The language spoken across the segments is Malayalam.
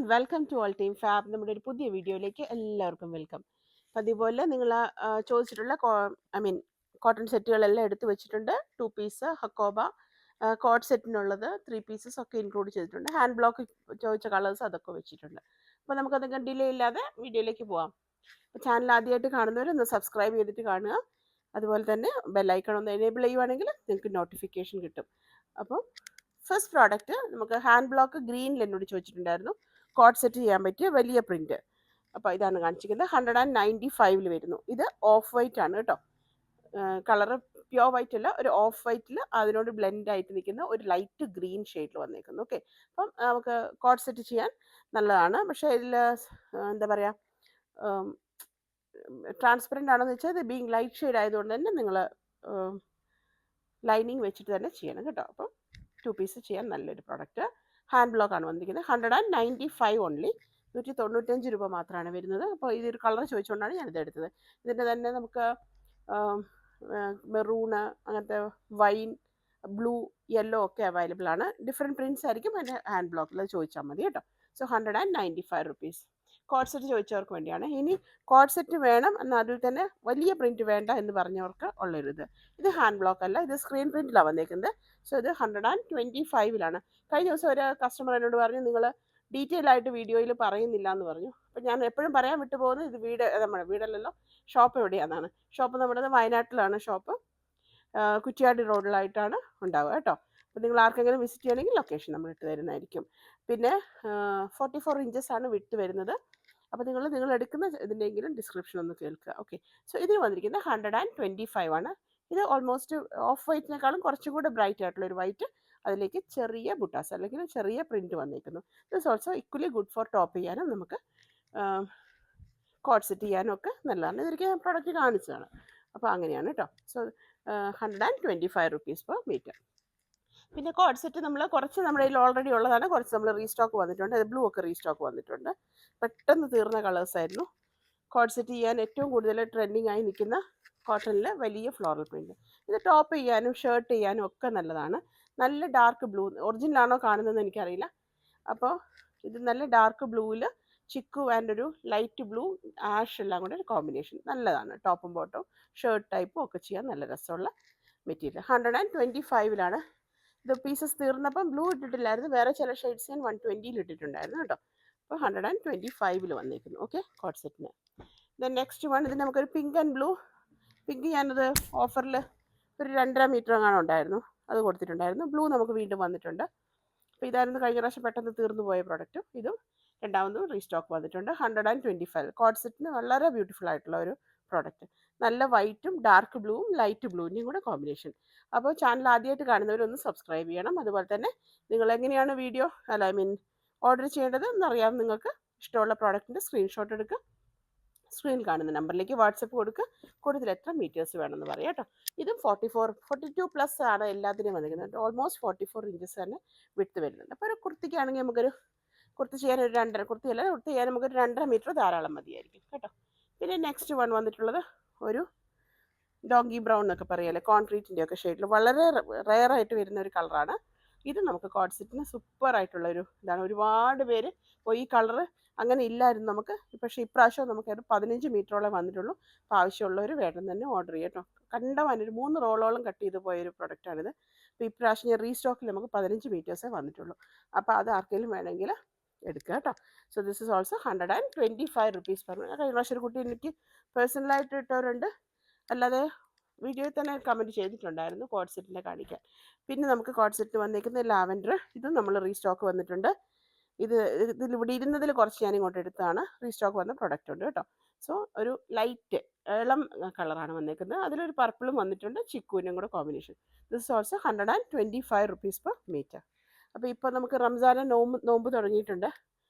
And welcome to all team fab. നമ്മുടെ ഒരു പുതിയ വീഡിയോയിലേക്ക് എല്ലാവർക്കും വെൽക്കം. അതുപോലെ നിങ്ങൾ ചോദിച്ചിട്ടുള്ള കോട്ടൺ സെറ്റുകളെല്ലാം എടുത്തു വെച്ചിട്ടുണ്ട്. 2 പീസ് ഹക്കോബ കോട്ട് സെറ്റിനുള്ളത് 3 പീസസ് ഒക്കെ ഇൻക്ലൂഡ് ചെയ്തിട്ടുണ്ട്. ഹാൻഡ് ബ്ലോക്ക് ചോദിച്ച കളേഴ്സ് അതൊക്കെ വെച്ചിട്ടുണ്ട്. അപ്പോൾ നമുക്കതൊക്കെ ഡിലേ ഇല്ലാതെ വീഡിയോയിലേക്ക് പോകാം. ചാനൽ ആദ്യമായിട്ട് കാണുന്നവർ ഒന്ന് സബ്സ്ക്രൈബ് ചെയ്തിട്ട് കാണുക. അതുപോലെ തന്നെ ബെല്ലൈക്കൺ ഒന്ന് എനേബിൾ ചെയ്യുവാണെങ്കിൽ നിങ്ങൾക്ക് നോട്ടിഫിക്കേഷൻ കിട്ടും. അപ്പോൾ ഫസ്റ്റ് പ്രോഡക്റ്റ് നമുക്ക് ഹാൻഡ് ബ്ലോക്ക് ഗ്രീനിൽ എന്നോട് ചോദിച്ചിട്ടുണ്ടായിരുന്നു. കോട്ട് സെറ്റ് ചെയ്യാൻ പറ്റിയ വലിയ പ്രിൻറ്റ്. അപ്പോൾ ഇതാണ് കാണിച്ചിരിക്കുന്നത്. 195 വരുന്നു. ഇത് ഓഫ് വൈറ്റ് ആണ് കേട്ടോ. കളറ് പ്യോർ വൈറ്റ് അല്ല, ഒരു ഓഫ് വൈറ്റിൽ അതിനോട് ബ്ലെൻഡ് ആയിട്ട് നിൽക്കുന്ന ഒരു ലൈറ്റ് ഗ്രീൻ ഷെയ്ഡിൽ വന്നേക്കുന്നു. ഓക്കെ, അപ്പം നമുക്ക് കോട്ട് സെറ്റ് ചെയ്യാൻ നല്ലതാണ്. പക്ഷേ ഇതിൽ എന്താ പറയുക, ട്രാൻസ്പെറൻ്റ് ആണെന്ന് വെച്ചാൽ ഇത് ബീങ് ലൈറ്റ് ഷെയ്ഡ് ആയതുകൊണ്ട് തന്നെ നിങ്ങൾ ലൈനിങ് വെച്ചിട്ട് തന്നെ ചെയ്യണം കേട്ടോ. അപ്പം 2 പീസ് ചെയ്യാൻ നല്ലൊരു പ്രോഡക്റ്റ്. ഹാൻഡ് ബ്ലോക്ക് ആണ് വന്നിരിക്കുന്നത്. 195 ഓൺലി, 195 രൂപ മാത്രമാണ് വരുന്നത്. അപ്പോൾ ഇതൊരു കളർ ചോദിച്ചുകൊണ്ടാണ് ഞാനിത് എടുത്തത്. ഇതിൻ്റെ തന്നെ നമുക്ക് മെറൂണ്, അങ്ങനത്തെ വൈൻ, ബ്ലൂ, യെല്ലോ ഒക്കെ അവൈലബിൾ ആണ്. ഡിഫറെൻറ്റ് പ്രിൻറ്റ്സ് ആയിരിക്കും അതിൻ്റെ ഹാൻഡ് ബ്ലോക്കിൽ ചോദിച്ചാൽ മതി കേട്ടോ. So 195 rupees. കോട്ട് സെറ്റ് ചോദിച്ചവർക്ക് വേണ്ടിയാണ്. ഇനി കോട്ട് സെറ്റ് വേണം എന്നാൽ അതിൽ തന്നെ വലിയ പ്രിൻറ്റ് വേണ്ട എന്ന് പറഞ്ഞവർക്ക് ഉള്ളൊരിത്. ഇത് ഹാൻഡ് ബ്ലോക്ക് അല്ല, ഇത് സ്ക്രീൻ പ്രിൻറ്റിലാണ് വന്നേക്കുന്നത്. സോ ഇത് 125 കഴിഞ്ഞ ദിവസം ഒരു കസ്റ്റമർ എന്നോട് പറഞ്ഞു, നിങ്ങൾ ഡീറ്റെയിൽ ആയിട്ട് വീഡിയോയിൽ പറയുന്നില്ല എന്ന് പറഞ്ഞു. അപ്പോൾ ഞാൻ എപ്പോഴും പറയാൻ വിട്ടു പോകുന്നത് ഇത് നമ്മുടെ വീടല്ലല്ലോ, ഷോപ്പ് എവിടെയാണെന്നാണ്. ഷോപ്പ് നമ്മുടെ വയനാട്ടിലാണ് ഷോപ്പ്. കുറ്റ്യാടി റോഡിലായിട്ടാണ് ഉണ്ടാവുക കേട്ടോ. അപ്പോൾ നിങ്ങൾ ആർക്കെങ്കിലും വിസിറ്റ് ചെയ്യണമെങ്കിൽ ലൊക്കേഷൻ നമ്മൾ ഇട്ട് തരുന്നതായിരിക്കും. പിന്നെ 44 ഇഞ്ചസ് ആണ് വിട്ട് വരുന്നത്. അപ്പോൾ നിങ്ങൾ എടുക്കുന്ന ഇതിൻ്റെയെങ്കിലും ഡിസ്ക്രിപ്ഷൻ ഒന്ന് കേൾക്കുക. ഓക്കെ, സോ ഇതിന് വന്നിരിക്കുന്നത് 125 ആണ്. ഇത് ഓൾമോസ്റ്റ് ഓഫ് വൈറ്റിനേക്കാളും കുറച്ചും കൂടെ ബ്രൈറ്റ് ആയിട്ടുള്ള ഒരു വൈറ്റ്, അതിലേക്ക് ചെറിയ ബുട്ടാസ് അല്ലെങ്കിൽ ചെറിയ പ്രിൻറ്റ് വന്നിരിക്കുന്നു. This also equally good for top ചെയ്യാനും നമുക്ക് കോട്ട് സെറ്റ് ചെയ്യാനും ഒക്കെ നല്ലതാണ്. ഇതൊക്കെ പ്രോഡക്റ്റ് കാണിച്ചതാണ്. അപ്പോൾ അങ്ങനെയാണ് കേട്ടോ. So 125 rupees per metre. പിന്നെ കോട്ട് സെറ്റ് നമ്മൾ കുറച്ച് നമ്മുടെ കയ്യിൽ ഓൾറെഡി ഉള്ളതാണ്, കുറച്ച് നമ്മൾ റീസ്റ്റോക്ക് വന്നിട്ടുണ്ട്. അത് ബ്ലൂ ഒക്കെ റീസ്റ്റോക്ക് വന്നിട്ടുണ്ട്. പെട്ടെന്ന് തീർന്ന കളേഴ്സായിരുന്നു. കോട്ട് സെറ്റ് ചെയ്യാൻ ഏറ്റവും കൂടുതൽ ട്രെൻഡിങ് ആയി നിൽക്കുന്ന കോട്ടണിൽ വലിയ ഫ്ലോറൽ പ്രിൻറ്റ്. ഇത് ടോപ്പ് ചെയ്യാനും ഷർട്ട് ചെയ്യാനും ഒക്കെ നല്ലതാണ്. നല്ല ഡാർക്ക് ബ്ലൂ, ഒറിജിനലാണോ കാണുന്നതെന്ന് എനിക്കറിയില്ല. അപ്പോൾ ഇത് നല്ല ഡാർക്ക് ബ്ലൂവിൽ ചിക്കു ആൻഡ് ഒരു ലൈറ്റ് ബ്ലൂ ആഷ് എല്ലാം കൂടെ ഒരു കോമ്പിനേഷൻ നല്ലതാണ്. ടോപ്പും ബോട്ടവും ഷർട്ട് ടൈപ്പും ഒക്കെ ചെയ്യാൻ നല്ല രസമുള്ള മെറ്റീരിയൽ. 125 ഇത് പീസസ് തീർന്നപ്പം ബ്ലൂ ഇട്ടിട്ടില്ലായിരുന്നു, വേറെ ചില ഷെയ്ഡ്സ് ഞാൻ 120 ഇട്ടിട്ടുണ്ടായിരുന്നു കേട്ടോ. അപ്പോൾ 125 വന്നേക്കുന്നു. ഓക്കെ, കോട്ട് സെറ്റിന്. ദെൻ നെക്സ്റ്റ് വൺ, ഇത് നമുക്കൊരു പിങ്ക് ആൻഡ് ബ്ലൂ. പിങ്ക് ഞാനത് ഓഫറിൽ ഒരു 2.5 മീറ്റർ എങ്ങാനും ഉണ്ടായിരുന്നു, അത് കൊടുത്തിട്ടുണ്ടായിരുന്നു. ബ്ലൂ നമുക്ക് വീണ്ടും വന്നിട്ടുണ്ട്. അപ്പോൾ ഇതായിരുന്നു കഴിഞ്ഞ പ്രാവശ്യം പെട്ടെന്ന് തീർന്നു പോയ പ്രോഡക്റ്റ്. ഇതും രണ്ടാമതും റീസ്റ്റോക്ക് വന്നിട്ടുണ്ട്. 125 കോട്ട് സെറ്റിന് വളരെ ബ്യൂട്ടിഫുൾ ആയിട്ടുള്ള ഒരു പ്രോഡക്റ്റ്. നല്ല വൈറ്റും ഡാർക്ക് ബ്ലൂവും ലൈറ്റ് ബ്ലൂവിൻ്റെയും കൂടെ കോമ്പിനേഷൻ. അപ്പോൾ ചാനൽ ആദ്യമായിട്ട് കാണുന്നവരൊന്ന് സബ്സ്ക്രൈബ് ചെയ്യണം. അതുപോലെ തന്നെ നിങ്ങൾ എങ്ങനെയാണ് വീഡിയോ ഓർഡർ ചെയ്യേണ്ടത് എന്നറിയാം. നിങ്ങൾക്ക് ഇഷ്ടമുള്ള പ്രോഡക്റ്റിൻ്റെ സ്ക്രീൻഷോട്ട് എടുക്കുക, സ്ക്രീനിൽ കാണുന്ന നമ്പറിലേക്ക് വാട്സപ്പ് കൊടുക്കുക, കൂടുതൽ എത്ര മീറ്റേഴ്സ് വേണമെന്ന് പറയാം കേട്ടോ. ഇതും 42 പ്ലസ് ആണ് എല്ലാത്തിനും വന്നിരിക്കുന്നത്. ഓൾമോസ്റ്റ് 44 ഇഞ്ചസ് തന്നെ വിട്ട് വരുന്നുണ്ട്. അപ്പോൾ ഒരു കുർത്തിക്കാണെങ്കിൽ നമുക്കൊരു കുർത്തി ചെയ്യാൻ ഒരു 2.5, കുർത്തി ചെയ്യാൻ നമുക്കൊരു 2.5 മീറ്റർ ധാരാളം മതിയായിരിക്കും കേട്ടോ. പിന്നെ നെക്സ്റ്റ് വൺ വന്നിട്ടുള്ളത് ഒരു ഡോങ്കി ബ്രൗൺ എന്നൊക്കെ പറയുമല്ലേ, കോൺക്രീറ്റിൻ്റെ ഒക്കെ ഷെയ്ഡിൽ വളരെ റെയറായിട്ട് വരുന്ന ഒരു കളറാണ്. ഇത് നമുക്ക് കോട്ട് സെറ്റിന് സൂപ്പർ ആയിട്ടുള്ളൊരു ഇതാണ്. ഒരുപാട് പേര് ഇപ്പോൾ ഈ കളറ് അങ്ങനെ ഇല്ലായിരുന്നു നമുക്ക്, പക്ഷേ ഇപ്രാവശ്യം നമുക്ക് ഒരു 15 മീറ്ററോളം വന്നിട്ടുള്ളൂ. അപ്പോൾ ആവശ്യമുള്ളവർ വേഗം തന്നെ ഓർഡർ ചെയ്യാം കേട്ടോ. കണ്ടമാനൊരു 3 റോളോളം കട്ട് ചെയ്ത് പോയൊരു പ്രൊഡക്റ്റാണിത്. അപ്പോൾ ഇപ്രാവശ്യം ഞാൻ റീസ്റ്റോക്കിൽ നമുക്ക് 15 മീറ്റേഴ്സേ വന്നിട്ടുള്ളൂ. അപ്പോൾ അത് ആർക്കെങ്കിലും വേണമെങ്കിൽ എടുക്കുക കേട്ടോ. So this is also 125 rupees per. കഴിഞ്ഞ പ്രാവശ്യം ഒരു കുട്ടി എനിക്ക് പേഴ്സണലായിട്ട് ഇട്ടവരുണ്ട്, അല്ലാതെ വീഡിയോയിൽ തന്നെ കമൻറ്റ് ചെയ്തിട്ടുണ്ടായിരുന്നു കോട്ട് സെറ്റിനെ കാണിക്കാൻ. പിന്നെ നമുക്ക് കോട്ട് സെറ്റ് വന്നേക്കുന്ന ലാവൻഡർ, ഇതും നമ്മൾ റീസ്റ്റോക്ക് വന്നിട്ടുണ്ട്. ഇതിലിവിടെ ഇരുന്നതിൽ കുറച്ച് ഞാൻ ഇങ്ങോട്ട് എടുത്താണ്. റീസ്റ്റോക്ക് വന്ന പ്രൊഡക്റ്റ് ഉണ്ട് കേട്ടോ. സോ ഒരു ലൈറ്റ് ഇളം കളറാണ് വന്നേക്കുന്നത്. അതിലൊരു പർപ്പിളും വന്നിട്ടുണ്ട്, ചിക്കുവിനും കൂടെ combination. This also 125 rupees per metre. അപ്പോൾ ഇപ്പോൾ നമുക്ക് റംസാൻ നോമ്പ് തുടങ്ങിയിട്ടുണ്ട്.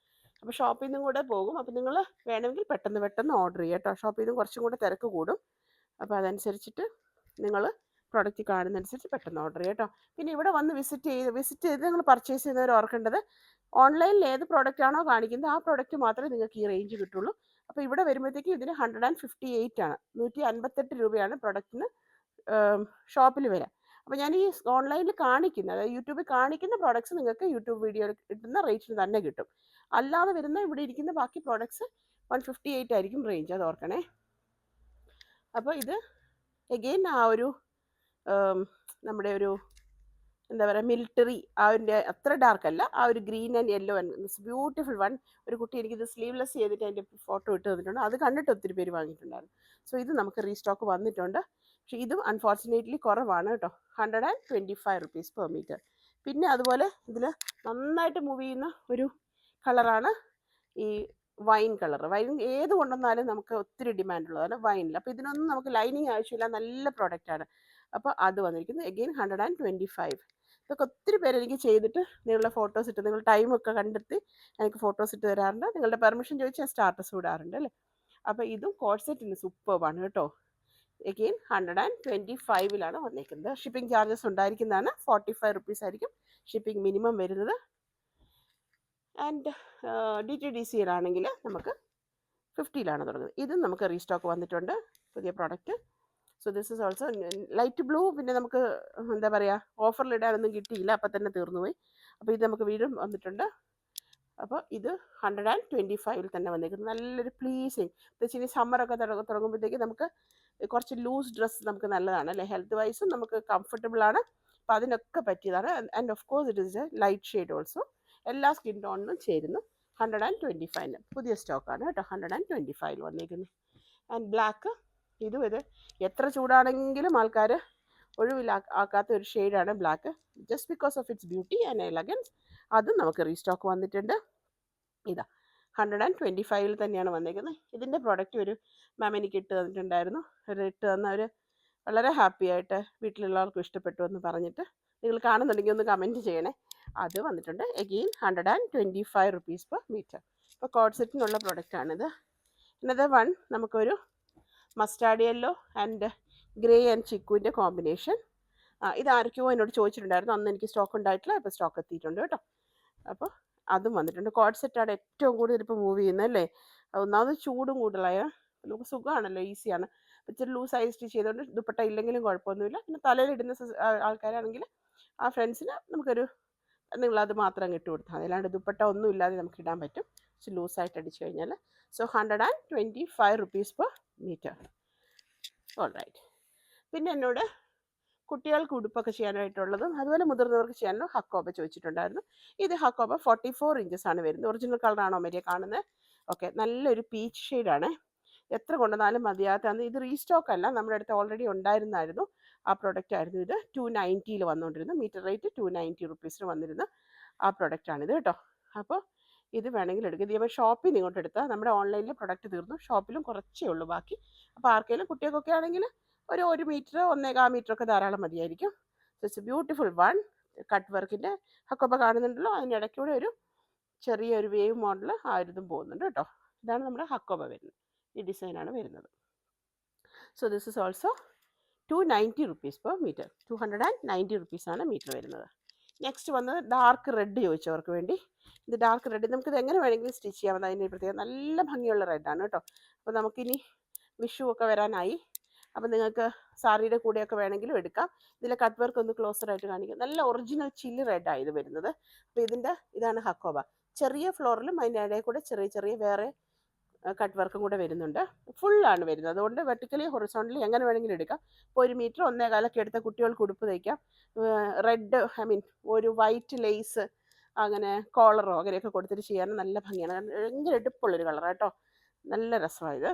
അപ്പോൾ ഷോപ്പിൽ നിന്നും കൂടെ പോകും. അപ്പോൾ നിങ്ങൾ വേണമെങ്കിൽ പെട്ടെന്ന് ഓർഡർ ചെയ്യുക കേട്ടോ. ഷോപ്പിൽ നിന്ന് കുറച്ചും കൂടെ തിരക്ക് കൂടും. അപ്പോൾ അതനുസരിച്ചിട്ട് നിങ്ങൾ പ്രോഡക്റ്റ് കാണുന്നതനുസരിച്ച് പെട്ടെന്ന് ഓർഡർ ചെയ്യുക കേട്ടോ. പിന്നെ ഇവിടെ വന്ന് വിസിറ്റ് ചെയ്ത് നിങ്ങൾ പർച്ചേസ് ചെയ്യുന്നവർ ഓർക്കേണ്ടത്, ഓൺലൈനിൽ ഏത് പ്രോഡക്റ്റ് ആണോ കാണിക്കുന്നത് ആ പ്രോഡക്റ്റ് മാത്രമേ നിങ്ങൾക്ക് ഈ റേഞ്ച് കിട്ടുള്ളൂ. അപ്പോൾ ഇവിടെ വരുമ്പോഴത്തേക്കും ഇതിന് 158 ആണ്, 158 രൂപയാണ് പ്രൊഡക്റ്റിന് ഷോപ്പിൽ വരിക. അപ്പോൾ ഞാൻ ഈ ഓൺലൈനിൽ കാണിക്കുന്ന, അതായത് യൂട്യൂബിൽ കാണിക്കുന്ന പ്രോഡക്ട്സ് നിങ്ങൾക്ക് യൂട്യൂബ് വീഡിയോ കിട്ടുന്ന റേറ്റിന് തന്നെ കിട്ടും. അല്ലാതെ വരുന്ന ഇവിടെ ഇരിക്കുന്ന ബാക്കി പ്രോഡക്ട്സ് 158 ആയിരിക്കും റേഞ്ച്, അത് ഓർക്കണേ. അപ്പോൾ ഇത് എഗെയിൻ ആ ഒരു നമ്മുടെ ഒരു എന്താ പറയുക, മിലിറ്ററി അതിൻ്റെ അത്ര ഡാർക്ക് അല്ല, ആ ഒരു green and yellow and beautiful one. ഒരു കുട്ടി എനിക്കിത് സ്ലീവ്ലെസ് ചെയ്തിട്ട് അതിൻ്റെ ഫോട്ടോ ഇട്ട് തന്നിട്ടുണ്ട്, അത് കണ്ടിട്ട് ഒത്തിരി പേര് വാങ്ങിയിട്ടുണ്ടായിരുന്നു. സോ ഇത് നമുക്ക് റീസ്റ്റോക്ക് വന്നിട്ടുണ്ട്. പക്ഷേ ഇതും അൺഫോർച്ചുനേറ്റ്ലി കുറവാണ് കേട്ടോ, 125 റുപ്പീസ് പെർ മീറ്റർ. പിന്നെ അതുപോലെ ഇതിൽ നന്നായിട്ട് മൂവ് ചെയ്യുന്ന ഒരു കളറാണ് ഈ വൈൻ കളർ. വൈൻ ഏത് കൊണ്ടുവന്നാലും നമുക്ക് ഒത്തിരി ഡിമാൻഡ് ഉള്ളതാണ് വൈനിൽ. അപ്പോൾ ഇതിനൊന്നും നമുക്ക് ലൈനിങ് ആവശ്യമില്ല, നല്ല പ്രോഡക്റ്റാണ്. അപ്പോൾ അത് വന്നിരിക്കുന്നത് എഗെയിൻ 125. ഇതൊക്കെ ഒത്തിരി പേര് എനിക്ക് ചെയ്തിട്ട് നിങ്ങളുടെ ഫോട്ടോസ് ഇട്ട്, നിങ്ങൾ ടൈമൊക്കെ കണ്ടെത്തി എനിക്ക് ഫോട്ടോസ് ഇട്ട് തരാറുണ്ട്, നിങ്ങളുടെ പെർമിഷൻ ചോദിച്ച് ഞാൻ സ്റ്റാറ്റസ് വിടാറുണ്ട് അല്ലേ. അപ്പോൾ ഇതും കോഡ് സെറ്റിന് സൂപ്പർബാണ് കേട്ടോ. എഗെയിൻ 125 വന്നിരിക്കുന്നത്. ഷിപ്പിംഗ് ചാർജസ് ഉണ്ടായിരിക്കുന്നതാണ്, 45 റുപ്പീസ് ആയിരിക്കും ഷിപ്പിംഗ് മിനിമം വരുന്നത്. ആൻഡ് DTDC ആണെങ്കിൽ നമുക്ക് 50 തുടങ്ങുന്നത്. ഇതും നമുക്ക് റീസ്റ്റോക്ക് വന്നിട്ടുണ്ട്, പുതിയ product. So this is also light blue. പിന്നെ നമുക്ക് എന്താ പറയുക, ഓഫറിലിടാനൊന്നും കിട്ടിയില്ല, അപ്പം തന്നെ തീർന്നുപോയി. അപ്പോൾ ഇത് നമുക്ക് വീണ്ടും വന്നിട്ടുണ്ട്. അപ്പോൾ ഇത് 125 തന്നെ വന്നിരിക്കുന്നത്. നല്ലൊരു പ്ലീസിങ്, പ്രത്യേകിച്ച് ഇനി സമ്മറൊക്കെ തുടങ്ങുമ്പോഴത്തേക്ക് നമുക്ക് കുറച്ച് ലൂസ് ഡ്രസ്സ് നമുക്ക് നല്ലതാണ് അല്ലേ, ഹെൽത്ത് വൈസും നമുക്ക് കംഫർട്ടബിളാണ്. അപ്പോൾ അതിനൊക്കെ പറ്റിയതാണ്. And of course it is A light shade also, എല്ലാ സ്കിൻ ടോണിനും ചേരുന്നു. 125 പുതിയ സ്റ്റോക്കാണ് കേട്ടോ, 125 വന്നിരിക്കുന്നു. ആൻഡ് ബ്ലാക്ക്, ഇത് എത്ര ചൂടാണെങ്കിലും ആൾക്കാർ ഒഴിവിലാക്കാത്ത ഒരു ഷെയ്ഡാണ് black, just because of its beauty and elegance. അതും നമുക്ക് റീസ്റ്റോക്ക് വന്നിട്ടുണ്ട്. ഇതാ 125 തന്നെയാണ് വന്നിരിക്കുന്നത്. ഇതിൻ്റെ പ്രോഡക്റ്റ് ഒരു മാം എനിക്ക് ഇട്ട് തന്നിട്ടുണ്ടായിരുന്നു. ഇട്ട് തന്നവർ വളരെ ഹാപ്പി ആയിട്ട് വീട്ടിലുള്ളവർക്കും ഇഷ്ടപ്പെട്ടു എന്ന് പറഞ്ഞിട്ട്, നിങ്ങൾ കാണുന്നുണ്ടെങ്കിൽ ഒന്ന് കമൻറ്റ് ചെയ്യണേ. അത് വന്നിട്ടുണ്ട് എഗെയിൻ 125 റുപ്പീസ് പെർ മീറ്റർ. ഇപ്പോൾ കോഡ് സെറ്റിനുള്ള പ്രോഡക്റ്റാണിത്. ഇന്നത്തെ വൺ നമുക്കൊരു mustard yellow and grey and ചിക്കുവിൻ്റെ കോമ്പിനേഷൻ. ഇതാരൊക്കെയോ എന്നോട് ചോദിച്ചിട്ടുണ്ടായിരുന്നു, അന്ന് എനിക്ക് സ്റ്റോക്ക് ഉണ്ടായിട്ടില്ല, ഇപ്പോൾ സ്റ്റോക്ക് എത്തിയിട്ടുണ്ട് കേട്ടോ. അപ്പോൾ അതും വന്നിട്ടുണ്ട്. കോഡ് സെറ്റാണ് ഏറ്റവും കൂടുതൽ ഇപ്പോൾ മൂവ് ചെയ്യുന്നത് അല്ലേ. ഒന്നാമത് ചൂടും കൂടുതലായ നമുക്ക് സുഖമാണല്ലോ, ഈസിയാണ്. ഇച്ചിരി ലൂസായി സ്റ്റിച്ച് ചെയ്തുകൊണ്ട് ദുപ്പട്ട ഇല്ലെങ്കിലും കുഴപ്പമൊന്നുമില്ല. പിന്നെ തലയിലിടുന്ന ആൾക്കാരാണെങ്കിൽ ആ ഫ്രണ്ട്സിന് നമുക്കൊരു നിങ്ങളത് മാത്രം ഇട്ട് കൊടുത്താൽ മതി, അല്ലാണ്ട് ദുപ്പട്ട ഒന്നും ഇല്ലാതെ നമുക്ക് ഇടാൻ പറ്റും, ഇച്ചിരി ലൂസായിട്ട് അടിച്ചു കഴിഞ്ഞാൽ. So 125 rupees per metre. All right. പിന്നെ എന്നോട് കുട്ടികൾക്ക് ഉടുപ്പൊക്കെ ചെയ്യാനായിട്ടുള്ളതും അതുപോലെ മുതിർന്നവർക്ക് ചെയ്യാനുള്ള ഹക്കോബ ചോദിച്ചിട്ടുണ്ടായിരുന്നു. ഇത് ഹക്കോബ 44 ഇഞ്ചസ് ആണ് വരുന്നത്. ഒറിജിനൽ കളറാണോ മരിയ കാണുന്നത്? ഓക്കെ, നല്ലൊരു പീച്ച് ഷെയ്ഡാണ്. എത്ര കൊണ്ടുവന്നാലും മതിയാത്തതാണ്. ഇത് റീസ്റ്റോക്ക് അല്ല, നമ്മുടെ അടുത്ത് ഓൾറെഡി ഉണ്ടായിരുന്നായിരുന്നു ആ പ്രൊഡക്റ്റ് ആയിരുന്നു ഇത്. 290 വന്നുകൊണ്ടിരുന്നു, മീറ്റർ റേറ്റ് 290 റുപ്പീസിന് വന്നിരുന്നു ആ പ്രൊഡക്റ്റാണിത് കേട്ടോ. അപ്പോൾ ഇത് വേണമെങ്കിൽ എടുക്കുക. ഇത് ഷോപ്പിൽ നിന്ന് ഇങ്ങോട്ട് എടുത്താൽ നമ്മുടെ ഓൺലൈനിൽ പ്രൊഡക്റ്റ് തീർന്നു, ഷോപ്പിലും കുറച്ചേ ഉള്ളൂ ബാക്കി. അപ്പോൾ ആർക്കെങ്കിലും കുട്ടികൾക്കൊക്കെ ആണെങ്കിൽ ഒരു 1 മീറ്റർ 1.25 മീറ്ററൊക്കെ ധാരാളം മതിയായിരിക്കും. So it's a beautiful one. Cut വർക്കിൻ്റെ ഹക്കോബ കാണുന്നുണ്ടല്ലോ, അതിനിടയ്ക്കൂടെ ഒരു ചെറിയൊരു വേവ് മോഡൽ ആയിരുന്നും പോകുന്നുണ്ട് കേട്ടോ. ഇതാണ് നമ്മുടെ ഹക്കോബ വരുന്നത്, ഈ ഡിസൈനാണ് വരുന്നത്. So this is also 290 rupees per metre. 290 റുപ്പീസാണ് മീറ്റർ വരുന്നത്. നെക്സ്റ്റ് വന്നത് ഡാർക്ക് റെഡ് ചോദിച്ചവർക്ക് വേണ്ടി. ഇത് ഡാർക്ക് റെഡ് നമുക്കിത് എങ്ങനെ വേണമെങ്കിലും സ്റ്റിച്ച് ചെയ്യാം, അതിൻ്റെ പ്രത്യേകം നല്ല ഭംഗിയുള്ള റെഡാണ് കേട്ടോ. അപ്പോൾ നമുക്കിനി വിഷു ഒക്കെ വരാനായി, അപ്പോൾ നിങ്ങൾക്ക് സാരിയുടെ കൂടെയൊക്കെ വേണമെങ്കിലും എടുക്കാം. ഇതിലെ കട്ട് വർക്ക് ഒന്ന് ക്ലോസറായിട്ട് കാണിക്കാം. നല്ല ഒറിജിനൽ ചില്ലി റെഡാണ് ഇത് വരുന്നത്. അപ്പോൾ ഇതാണ് ഹക്കോബ. ചെറിയ ഫ്ലോറിലും അതിൻ്റെ ഇടയിൽ കൂടെ ചെറിയ ചെറിയ വേറെ കട്ട് വർക്കും കൂടെ വരുന്നുണ്ട്. ഫുള്ളാണ് വരുന്നത്, അതുകൊണ്ട് വെർട്ടിക്കലി ഹൊറിസോണ്ടലി എങ്ങനെ വേണമെങ്കിലും എടുക്കാം. ഇപ്പോൾ 1 മീറ്റർ 1.25 എടുത്ത കുട്ടികൾക്ക് ഉടുപ്പ് തയ്ക്കാം. റെഡ് ഒരു വൈറ്റ് ലേസ് അങ്ങനെ കോളറോ അങ്ങനെയൊക്കെ കൊടുത്തിട്ട് ചെയ്യാനും നല്ല ഭംഗിയാണ്. ഭയങ്കര എടുപ്പുള്ളൊരു കളറാണ് കേട്ടോ, നല്ല രസമാണ് ഇത്.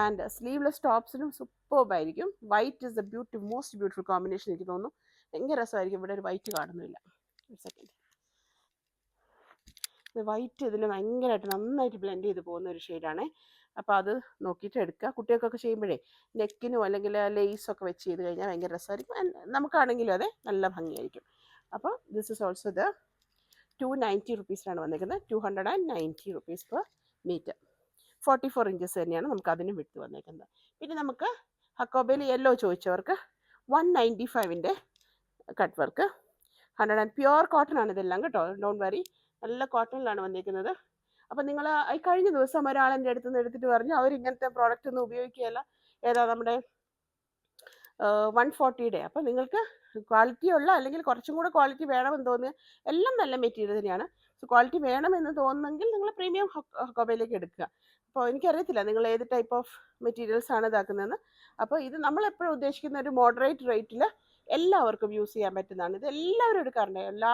ആൻഡ് സ്ലീവ്ലെസ് ടോപ്സിനും സൂപ്പർബായിരിക്കും. White is the most beautiful combination എനിക്ക് തോന്നുന്നു. ഭയങ്കര രസമായിരിക്കും. ഇവിടെ ഒരു വൈറ്റ് കാണുന്നില്ല, ഒരു സെക്കൻഡ്. വൈറ്റ് ഇതിൽ ഭയങ്കരമായിട്ട് നന്നായിട്ട് ബ്ലെൻഡ് ചെയ്ത് പോകുന്ന ഒരു ഷെയ്ഡാണ്. അപ്പോൾ അത് നോക്കിയിട്ട് എടുക്കുക. കുട്ടികൾക്കൊക്കെ ചെയ്യുമ്പോഴേ നെക്കിനും അല്ലെങ്കിൽ ലേസൊക്കെ വെച്ച് ചെയ്ത് കഴിഞ്ഞാൽ ഭയങ്കര രസമായിരിക്കും. നമുക്കാണെങ്കിലും അതെ, നല്ല ഭംഗിയായിരിക്കും. അപ്പോൾ ദിസ് ഇസ് ഓൾസോ ദ 290 റുപ്പീസിലാണ് വന്നിരിക്കുന്നത്. 290 റുപ്പീസ് പെർ മീറ്റർ. 44 ഇഞ്ചസ് തന്നെയാണ് നമുക്ക് അതിനും വിട്ട് വന്നേക്കുന്നത്. പിന്നെ നമുക്ക് ഹക്കോബയിൽ യെല്ലോ ചോദിച്ചവർക്ക് 195 കട്ട് വർക്ക്. 100 പ്യുവർ കോട്ടൺ ആണ് ഇതെല്ലാം കേട്ടോ, ഡോണ്ട് വറി. നല്ല കോട്ടണിലാണ് വന്നിരിക്കുന്നത്. അപ്പം നിങ്ങൾ കഴിഞ്ഞ ദിവസം ഒരാളെൻ്റെ അടുത്ത് നിന്ന് എടുത്തിട്ട് പറഞ്ഞു അവർ ഇങ്ങനത്തെ പ്രോഡക്റ്റ് ഒന്നും ഉപയോഗിക്കുകയല്ല, ഏതാ നമ്മുടെ 140 അപ്പോൾ നിങ്ങൾക്ക് ക്വാളിറ്റി ഉള്ള അല്ലെങ്കിൽ കുറച്ചും കൂടെ ക്വാളിറ്റി വേണമെന്ന് തോന്നിയ എല്ലാം നല്ല മെറ്റീരിയൽ തന്നെയാണ്. സോ ക്വാളിറ്റി വേണമെന്ന് തോന്നുന്നെങ്കിൽ നിങ്ങൾ പ്രീമിയം ഹക്കോബയിലേക്ക് എടുക്കുക. അപ്പോൾ എനിക്കറിയത്തില്ല നിങ്ങൾ ഏത് ടൈപ്പ് ഓഫ് മെറ്റീരിയൽസ് ആണ് ഇതാക്കുന്നതെന്ന്. അപ്പോൾ ഇത് നമ്മളെപ്പോഴും ഉദ്ദേശിക്കുന്ന ഒരു മോഡറേറ്റ് റേറ്റിൽ എല്ലാവർക്കും യൂസ് ചെയ്യാൻ പറ്റുന്നതാണ്. ഇത് എല്ലാവരും എടുക്കാറുണ്ട്. എല്ലാ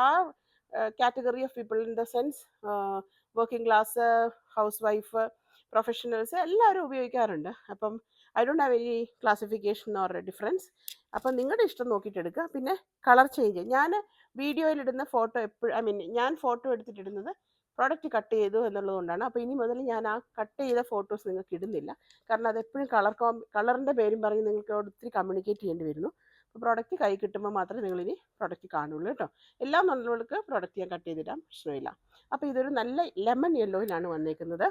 category of people in the sense working class, house wife, professionals എല്ലാവരും ഉപയോഗിക്കാറുണ്ട്. അപ്പം I don't have any classification or difference. അപ്പം നിങ്ങളുടെ ഇഷ്ടം നോക്കിയിട്ട് എടുക്കുക. പിന്നെ കളർ ചേഞ്ച്, ഞാൻ വീഡിയോയിലിടുന്ന ഫോട്ടോ എപ്പോഴും ഞാൻ ഫോട്ടോ എടുത്തിട്ടിടുന്നത് പ്രോഡക്റ്റ് കട്ട് ചെയ്തു എന്നുള്ളത് കൊണ്ടാണ്. അപ്പോൾ ഇനി മുതൽ ഞാൻ ആ കട്ട് ചെയ്ത ഫോട്ടോസ് നിങ്ങൾക്ക് ഇടുന്നില്ല. കാരണം അത് എപ്പോഴും കളറിൻ്റെ പേരും പറഞ്ഞ് നിങ്ങൾക്ക് ഒത്തിരി കമ്മ്യൂണിക്കേറ്റ് ചെയ്യേണ്ടി വരുന്നു. അപ്പോൾ പ്രോഡക്റ്റ് കൈ കിട്ടുമ്പോൾ മാത്രമേ നിങ്ങളിനി പ്രോഡക്റ്റ് കാണുള്ളൂ കേട്ടോ. എല്ലാ നല്ലവർക്ക് പ്രോഡക്റ്റ് ഞാൻ കട്ട് ചെയ്തിടാം, പ്രശ്നമില്ല. അപ്പോൾ ഇതൊരു നല്ല ലെമൺ യെല്ലോയിലാണ് വന്നേക്കുന്നത്.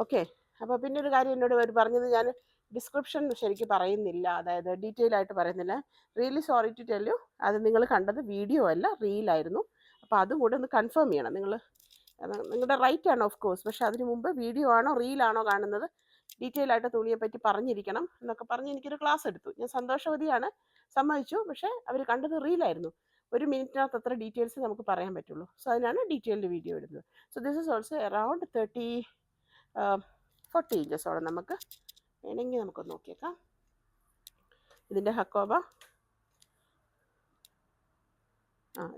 ഓക്കെ. അപ്പോൾ പിന്നെ ഒരു കാര്യം എന്നോട് പറഞ്ഞത്, ഞാൻ ഡിസ്ക്രിപ്ഷൻ ശരിക്കും പറയുന്നില്ല, അതായത് ഡീറ്റെയിൽ ആയിട്ട് പറയുന്നില്ല. Really sorry to tell you, അത് നിങ്ങൾ കണ്ടത് വീഡിയോ അല്ല, റീലായിരുന്നു. അപ്പോൾ അതും കൂടെ ഒന്ന് കൺഫേം ചെയ്യണം. നിങ്ങളുടെ റൈറ്റ് ആണ് ഓഫ് കോഴ്സ്, പക്ഷേ അതിന് മുമ്പ് വീഡിയോ ആണോ റീലാണോ കാണുന്നത്, ഡീറ്റെയിൽ ആയിട്ട് തുണിയെ പറ്റി പറഞ്ഞിരിക്കണം എന്നൊക്കെ പറഞ്ഞ് എനിക്കൊരു ക്ലാസ് എടുത്തു. ഞാൻ സന്തോഷവതിയാണ്, സമ്മതിച്ചു. പക്ഷേ അവർ കണ്ടത് റീലായിരുന്നു. 1 മിനിറ്റിനകത്ത് അത്ര ഡീറ്റെയിൽസ് നമുക്ക് പറയാൻ പറ്റുള്ളൂ. സോ അതിനാണ് ഡീറ്റെയിൽഡ് വീഡിയോ ഇടുന്നത്. So this is also around 40 ഇഞ്ചസോളം നമുക്ക് വേണമെങ്കിൽ നമുക്കൊന്ന് നോക്കിയേക്കാം. ഇതിൻ്റെ ഹക്കോബ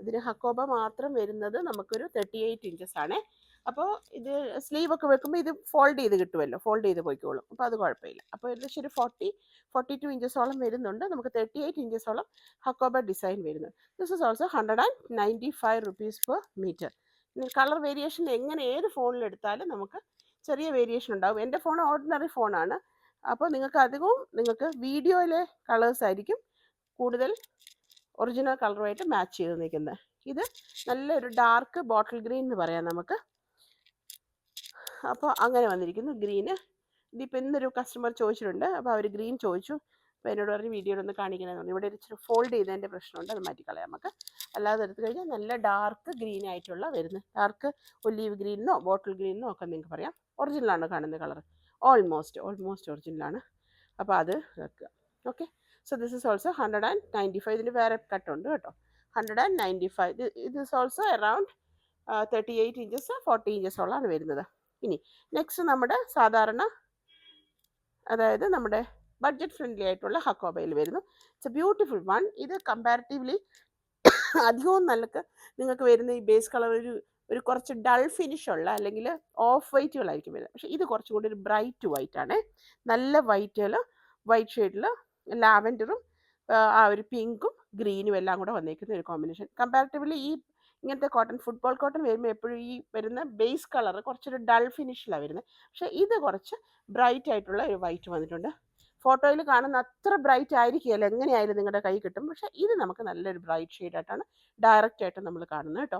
ഇതിന് ഹക്കോബ മാത്രം വരുന്നത് നമുക്കൊരു 38 ഇഞ്ചസ് ആണ്. അപ്പോൾ ഇത് സ്ലീവൊക്കെ വെക്കുമ്പോൾ ഇത് ഫോൾഡ് ചെയ്ത് കിട്ടുമല്ലോ, ഫോൾഡ് ചെയ്ത് പോയിക്കോളും. അപ്പോൾ അത് കുഴപ്പമില്ല. അപ്പോൾ ഏകദേശം ഒരു 42 ഇഞ്ചസോളം വരുന്നുണ്ട്. നമുക്ക് 38 ഇഞ്ചസോളം ഹക്കോബ ഡിസൈൻ വരുന്നത്. This is also 195 rupees per metre. Colour variation എങ്ങനെ ഏത് ഫോണിലെടുത്താലും നമുക്ക് ചെറിയ വേരിയേഷൻ ഉണ്ടാകും. എൻ്റെ ഫോൺ ഓർഡിനറി ഫോണാണ്. അപ്പോൾ നിങ്ങൾക്ക് വീഡിയോയിലെ കളേഴ്സ് ആയിരിക്കും കൂടുതൽ ഒറിജിനൽ കളറുമായിട്ട് മാച്ച് ചെയ്ത് നിൽക്കുന്നത്. ഇത് നല്ലൊരു ഡാർക്ക് ബോട്ടിൽ ഗ്രീൻ എന്ന് പറയാം നമുക്ക്. അപ്പോൾ അങ്ങനെ വന്നിരിക്കുന്നു ഗ്രീന്. ഇതിപ്പോൾ ഇന്നൊരു കസ്റ്റമർ ചോദിച്ചിട്ടുണ്ട്. അപ്പോൾ അവർ ഗ്രീൻ ചോദിച്ചു. അപ്പോൾ എന്നോട് പറഞ്ഞ് വീഡിയോയിലൊന്ന് കാണിക്കണമെന്ന് പറഞ്ഞു. ഇവിടെ ഇച്ചിരി ഫോൾഡ് ചെയ്തതിൻ്റെ പ്രശ്നമുണ്ട്, അത് മാറ്റിക്കളയാം നമുക്ക്. അല്ലാതെ എടുത്തു കഴിഞ്ഞാൽ നല്ല ഡാർക്ക് ഗ്രീൻ ആയിട്ടുള്ള വരുന്നത്, ഡാർക്ക് ഒലീവ് ഗ്രീനെന്നോ ബോട്ടിൽ ഗ്രീനെന്നോ ഒക്കെ നിങ്ങൾക്ക് പറയാം. ഒറിജിനലാണ് കാണുന്ന കളർ, ഓൾമോസ്റ്റ് ഒറിജിനലാണ്. അപ്പോൾ അത് വെക്കുക. Okay. So this is also 195. ഇതിന് വേറെ കട്ടുണ്ട് കേട്ടോ. 195. ഇത് ഇസ് ഓൾസോ അറൗണ്ട് 38 ഇഞ്ചസ് 40 ഇഞ്ചസോളാണ് വരുന്നത്. ഇനി നെക്സ്റ്റ് നമ്മുടെ സാധാരണ, അതായത് നമ്മുടെ ബഡ്ജറ്റ് ഫ്രണ്ട്ലി ആയിട്ടുള്ള ഹക്കോബയിൽ വരുന്നു. It's a beautiful one. ഇത് കമ്പാരിറ്റീവ്ലി അധികവും നിങ്ങൾക്ക് വരുന്ന ഈ ബേസ് കളർ ഒരു കുറച്ച് ഡൾ ഫിനിഷ് ഉള്ള അല്ലെങ്കിൽ ഓഫ് വൈറ്റുകളായിരിക്കും വരുന്നത്. പക്ഷേ ഇത് കുറച്ചുകൂടി ഒരു ബ്രൈറ്റ് വൈറ്റ് ആണ്. നല്ല വൈറ്റ് ഷെയ്ഡിൽ ലാവൻഡറും ആ ഒരു പിങ്കും ഗ്രീനും എല്ലാം കൂടെ വന്നേക്കുന്ന ഒരു കോമ്പിനേഷൻ. കമ്പാരിറ്റീവ്ലി ഇങ്ങനത്തെ ഫുട്ബോൾ കോട്ടൺ വരുമ്പോൾ എപ്പോഴും ഈ വരുന്ന ബേസ് കളർ കുറച്ചൊരു ഡൾ ഫിനിഷിലാണ് വരുന്നത്. പക്ഷേ ഇത് കുറച്ച് ബ്രൈറ്റ് ആയിട്ടുള്ള ഒരു വൈറ്റ് വന്നിട്ടുണ്ട്. ഫോട്ടോയിൽ കാണുന്ന അത്ര ബ്രൈറ്റ് ആയിരിക്കുകയല്ല, എങ്ങനെയായാലും നിങ്ങളുടെ കൈ കിട്ടും. പക്ഷേ ഇത് നമുക്ക് നല്ലൊരു ബ്രൈറ്റ് ഷെയ്ഡായിട്ടാണ് ഡയറക്റ്റ് ആയിട്ട് നമ്മൾ കാണുന്നത് കേട്ടോ.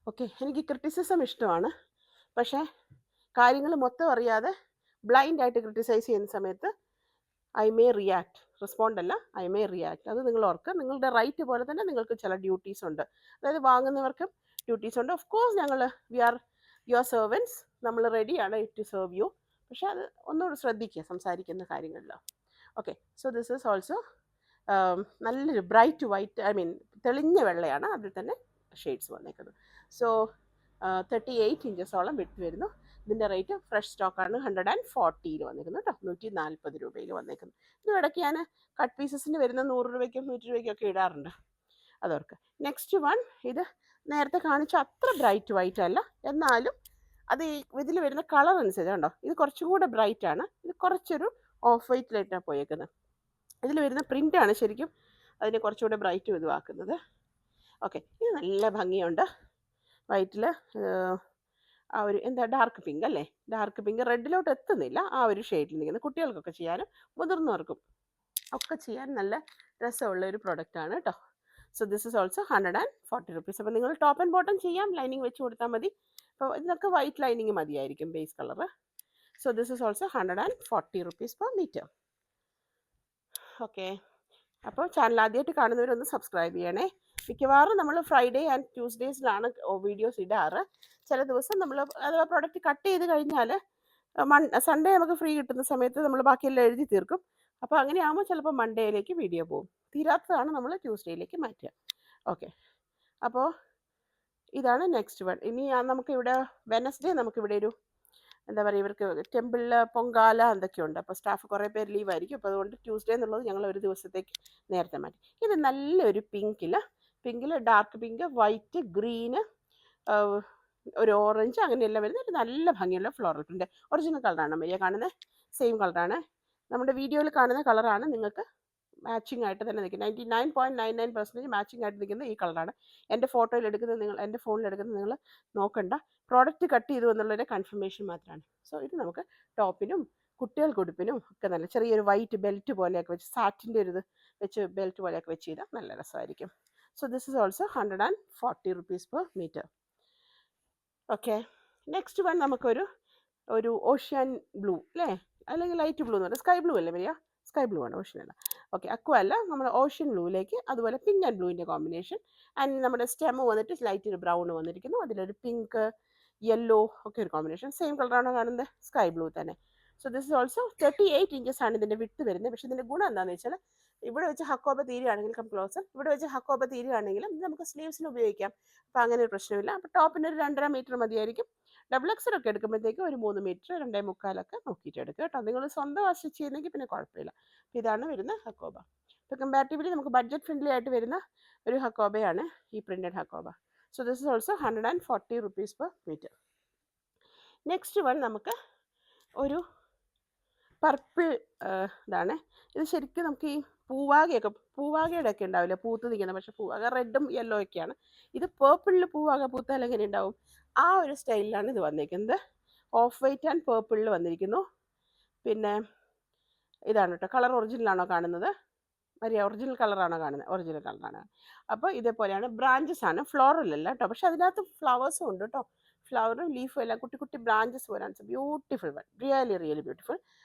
ഓക്കെ. എനിക്ക് ക്രിറ്റിസിസം ഇഷ്ടമാണ്, പക്ഷേ കാര്യങ്ങൾ മൊത്തം അറിയാതെ ബ്ലൈൻഡായിട്ട് ക്രിട്ടിസൈസ് ചെയ്യുന്ന സമയത്ത് ഐ മേ റിയാക്ട്, റെസ്പോണ്ട് അല്ല, ഐ മേ റിയാക്ട്. അത് നിങ്ങൾ ഓർക്കുക. നിങ്ങളുടെ റൈറ്റ് പോലെ തന്നെ നിങ്ങൾക്ക് ചില ഡ്യൂട്ടീസ് ഉണ്ട്. അതായത് വാങ്ങുന്നവർക്കും ഡ്യൂട്ടീസ് ഉണ്ട്. Of course V are your servants, നമ്മൾ റെഡിയാണ് ടു സെർവ് യു. പക്ഷേ അത് ഒന്നുകൂടി ശ്രദ്ധിക്കുക സംസാരിക്കുന്ന കാര്യങ്ങളിൽ. Okay. So this is also നല്ലൊരു ബ്രൈറ്റ് വൈറ്റ്, തെളിഞ്ഞ വെള്ളയാണ്, അതിൽ തന്നെ ഷെയ്ഡ്സ് വന്നേക്കുന്നത്. സോ 38 ഇഞ്ചസോളം വിട്ട് വരുന്നു. ഇതിൻ്റെ റേറ്റ് ഫ്രഷ് സ്റ്റോക്കാണ് 140 വന്നിരിക്കുന്നത് കേട്ടോ. 140 രൂപയിൽ വന്നേക്കുന്നു. ഇത് ഇടയ്ക്ക് ഞാൻ കട്ട് പീസസിന് വരുന്ന 100 രൂപയ്ക്കും 100 രൂപയ്ക്കും ഒക്കെ ഇടാറുണ്ട്, അതോർക്ക്. നെക്സ്റ്റ് വൺ, ഇത് നേരത്തെ കാണിച്ച അത്ര ബ്രൈറ്റ് വൈറ്റ് അല്ല, എന്നാലും അത് ഇതിൽ വരുന്ന കളർ അനുസരിച്ച് കണ്ടോ, ഇത് കുറച്ചും കൂടെ ബ്രൈറ്റ് ആണ്. ഇത് കുറച്ചൊരു ഓഫ് വൈറ്റിലായിട്ടാണ് പോയേക്കുന്നത്. ഇതിൽ വരുന്ന പ്രിൻ്റാണ് ശരിക്കും അതിനെ കുറച്ചുകൂടെ ബ്രൈറ്റ് ഇതുവാക്കുന്നത്. ഓക്കെ. ഇത് നല്ല ഭംഗിയുണ്ട്. വൈറ്റിൽ ആ ഒരു ഡാർക്ക് പിങ്ക് അല്ലേ, ഡാർക്ക് പിങ്ക് റെഡിലോട്ട് എത്തുന്നില്ല, ആ ഒരു ഷെയ്ഡിൽ നിൽക്കുന്നത്. കുട്ടികൾക്കൊക്കെ ചെയ്യാനും മുതിർന്നവർക്കും ഒക്കെ ചെയ്യാൻ നല്ല രസമുള്ള ഒരു പ്രൊഡക്റ്റാണ് കേട്ടോ. So this is also 140 rupees. അപ്പോൾ നിങ്ങൾ ടോപ്പ് ആൻഡ് ബോട്ടം ചെയ്യാം, ലൈനിങ് വെച്ച് കൊടുത്താൽ മതി. അപ്പോൾ ഇതിനൊക്കെ വൈറ്റ് ലൈനിങ് മതിയായിരിക്കും base colour. So this is also 140 rupees per metre. Okay. അപ്പോൾ ചാനൽ ആദ്യമായിട്ട് കാണുന്നവരൊന്ന് സബ്സ്ക്രൈബ് ചെയ്യണേ. മിക്കവാറും നമ്മൾ ഫ്രൈഡേ ആൻഡ് ട്യൂസ്ഡേയ്സിലാണ് വീഡിയോസ് ഇടാറ്. ചില ദിവസം നമ്മൾ അഥവാ പ്രൊഡക്റ്റ് കട്ട് ചെയ്ത് കഴിഞ്ഞാൽ സൺഡേ നമുക്ക് ഫ്രീ കിട്ടുന്ന സമയത്ത് നമ്മൾ ബാക്കിയെല്ലാം എഴുതി തീർക്കും. അപ്പോൾ അങ്ങനെയാകുമ്പോൾ ചിലപ്പോൾ മൺഡേയിലേക്ക് വീഡിയോ പോകും. തീരാത്തതാണ് നമ്മൾ ട്യൂസ്ഡേയിലേക്ക് മാറ്റുക. ഓക്കെ, അപ്പോൾ ഇതാണ് നെക്സ്റ്റ് വൺ. ഇനി നമുക്കിവിടെ വെനസ്ഡേ നമുക്കിവിടെ ഒരു എന്താ പറയുക, ഇവർക്ക് ടെമ്പിളിൽ പൊങ്കാല എന്തൊക്കെയുണ്ട്. അപ്പോൾ സ്റ്റാഫ് കുറേ പേര് ലീവായിരിക്കും. അപ്പോൾ അതുകൊണ്ട് ട്യൂസ്ഡേ എന്നുള്ളത് ഞങ്ങൾ ഒരു ദിവസത്തേക്ക് നേരത്തെ മാറ്റി. ഇത് നല്ലൊരു പിങ്കിൽ ഡാർക്ക് പിങ്ക്, വൈറ്റ്, ഗ്രീന്, ഒരു ഓറഞ്ച്, അങ്ങനെയെല്ലാം വരുന്ന ഒരു നല്ല ഭംഗിയുള്ള ഫ്ലോറൽ പ്രിൻ്റ്. ഒറിജിനൽ കളറാണ് മരിയ കാണുന്നത്, സെയിം കളറാണ്. നമ്മുടെ വീഡിയോയിൽ കാണുന്ന കളറാണ് നിങ്ങൾക്ക് മാച്ചിങ് ആയിട്ട് തന്നെ നിൽക്കുന്നത്. 99.99% മാച്ചിങ് ആയിട്ട് നിൽക്കുന്നത് ഈ കളറാണ്. എൻ്റെ ഫോട്ടോയിൽ എടുക്കുന്നത് എൻ്റെ ഫോണിൽ എടുക്കുന്നത് നിങ്ങൾ നോക്കണ്ട, പ്രോഡക്റ്റ് കട്ട് ചെയ്തു എന്നുള്ളൊരു കൺഫർമേഷൻ മാത്രമാണ്. സോ ഇത് നമുക്ക് ടോപ്പിനും കുട്ടികൾക്ക് ഉടുപ്പിനും ഒക്കെ നല്ല ചെറിയൊരു വൈറ്റ് ബെൽറ്റ് പോലെയൊക്കെ വെച്ച്, സാറ്റിൻ്റെ ഒരു ഇത് വെച്ച് ബെൽറ്റ് പോലെയൊക്കെ വെച്ച് ചെയ്താൽ നല്ല രസമായിരിക്കും. So this is also 140 rupees per meter. Okay, next one നമുക്കൊരു ഓഷ്യൻ ബ്ലൂ അല്ലേ, അല്ലെങ്കിൽ ലൈറ്റ് ബ്ലൂ എന്ന് പറയുന്നത് സ്കൈ ബ്ലൂ അല്ലേ വരിക, സ്കൈ ബ്ലൂ ആണ്, ഓഷ്യൻ അല്ല. ഓക്കെ, അക്വ അല്ല, നമ്മൾ ഓഷ്യൻ ബ്ലൂവിലേക്ക് അതുപോലെ പിങ്ക് ആൻഡ് ബ്ലൂവിൻ്റെ കോമ്പിനേഷൻ. ആൻഡ് നമ്മുടെ സ്റ്റെം വന്നിട്ട് ലൈറ്റ് ഒരു ബ്രൗൺ വന്നിരിക്കുന്നു, അതിലൊരു പിങ്ക് യെല്ലോ ഒക്കെ ഒരു കോമ്പിനേഷൻ. സെയിം കളറാണോ കാണുന്നത്, സ്കൈ ബ്ലൂ തന്നെ. So this is also 38 inches ആണ് ഇതിൻ്റെ വിട്ട് വരുന്നത്. പക്ഷേ ഇതിൻ്റെ ഗുണം എന്താണെന്ന് വെച്ചാൽ ഇവിടെ വെച്ച് ഹക്കോബ തീരുകയാണെങ്കിൽ ക്ലോസർ, ഇവിടെ വെച്ച് ഹക്കോബ തീരുകയാണെങ്കിലും ഇത് നമുക്ക് സ്ലീവ്സിൽ ഉപയോഗിക്കാം. അപ്പോൾ അങ്ങനെ ഒരു പ്രശ്നമില്ല. അപ്പോൾ ടോപ്പിന് ഒരു 2.5 meter മതിയായിരിക്കും. ഡബിൾ എക്സൽ ഒക്കെ എടുക്കുമ്പോഴത്തേക്ക് ഒരു 3 meter 2.25 നോക്കിയിട്ട് എടുക്കുക കേട്ടോ. നിങ്ങൾ സ്വന്തം സ്റ്റിച്ച് ചെയ്യുന്നെങ്കിൽ പിന്നെ കുഴപ്പമില്ല. ഇതാണ് വരുന്ന ഹക്കോബ. ഇപ്പോൾ കമ്പാരിറ്റീവ്ലി നമുക്ക് ബഡ്ജറ്റ് ഫ്രണ്ട്ലി ആയിട്ട് വരുന്ന ഒരു ഹക്കോബയാണ് ഈ printed hakoba. So this is also 140 rupees per meter. Next one നമുക്ക് ഒരു പർപ്പിൾ ഇതാണ്. ഇത് ശരിക്കും നമുക്ക് ഈ പൂവാകയുടെ ഒക്കെ ഉണ്ടാവില്ല, പൂത്ത് നിൽക്കുന്നത്. പക്ഷേ പൂവാക റെഡും യെല്ലോ ഒക്കെയാണ്. ഇത് പേർപ്പിളിൽ പൂവാക പൂത്താൽ എങ്ങനെ ഉണ്ടാവും, ആ ഒരു സ്റ്റൈലിലാണ് ഇത് വന്നിരിക്കുന്നത്. ഓഫ് വൈറ്റ് ആൻഡ് പേർപ്പിളിൽ വന്നിരിക്കുന്നു. പിന്നെ ഇതാണ് കേട്ടോ കളർ. ഒറിജിനലാണോ കാണുന്നത് മരിയ, ഒറിജിനൽ കളറാണോ കാണുന്നത്, ഒറിജിനൽ കളറാണ്. അപ്പോൾ ഇതേപോലെയാണ്, ബ്രാഞ്ചസ് ആണ്, ഫ്ലോറൽ അല്ല കേട്ടോ. പക്ഷെ അതിനകത്ത് ഫ്ലവേഴ്സും ഉണ്ട് കേട്ടോ, ഫ്ലവറും ലീഫും എല്ലാം കുട്ടി കുട്ടി ബ്രാഞ്ചസ് പോലാണ്. Beautiful one, really really beautiful.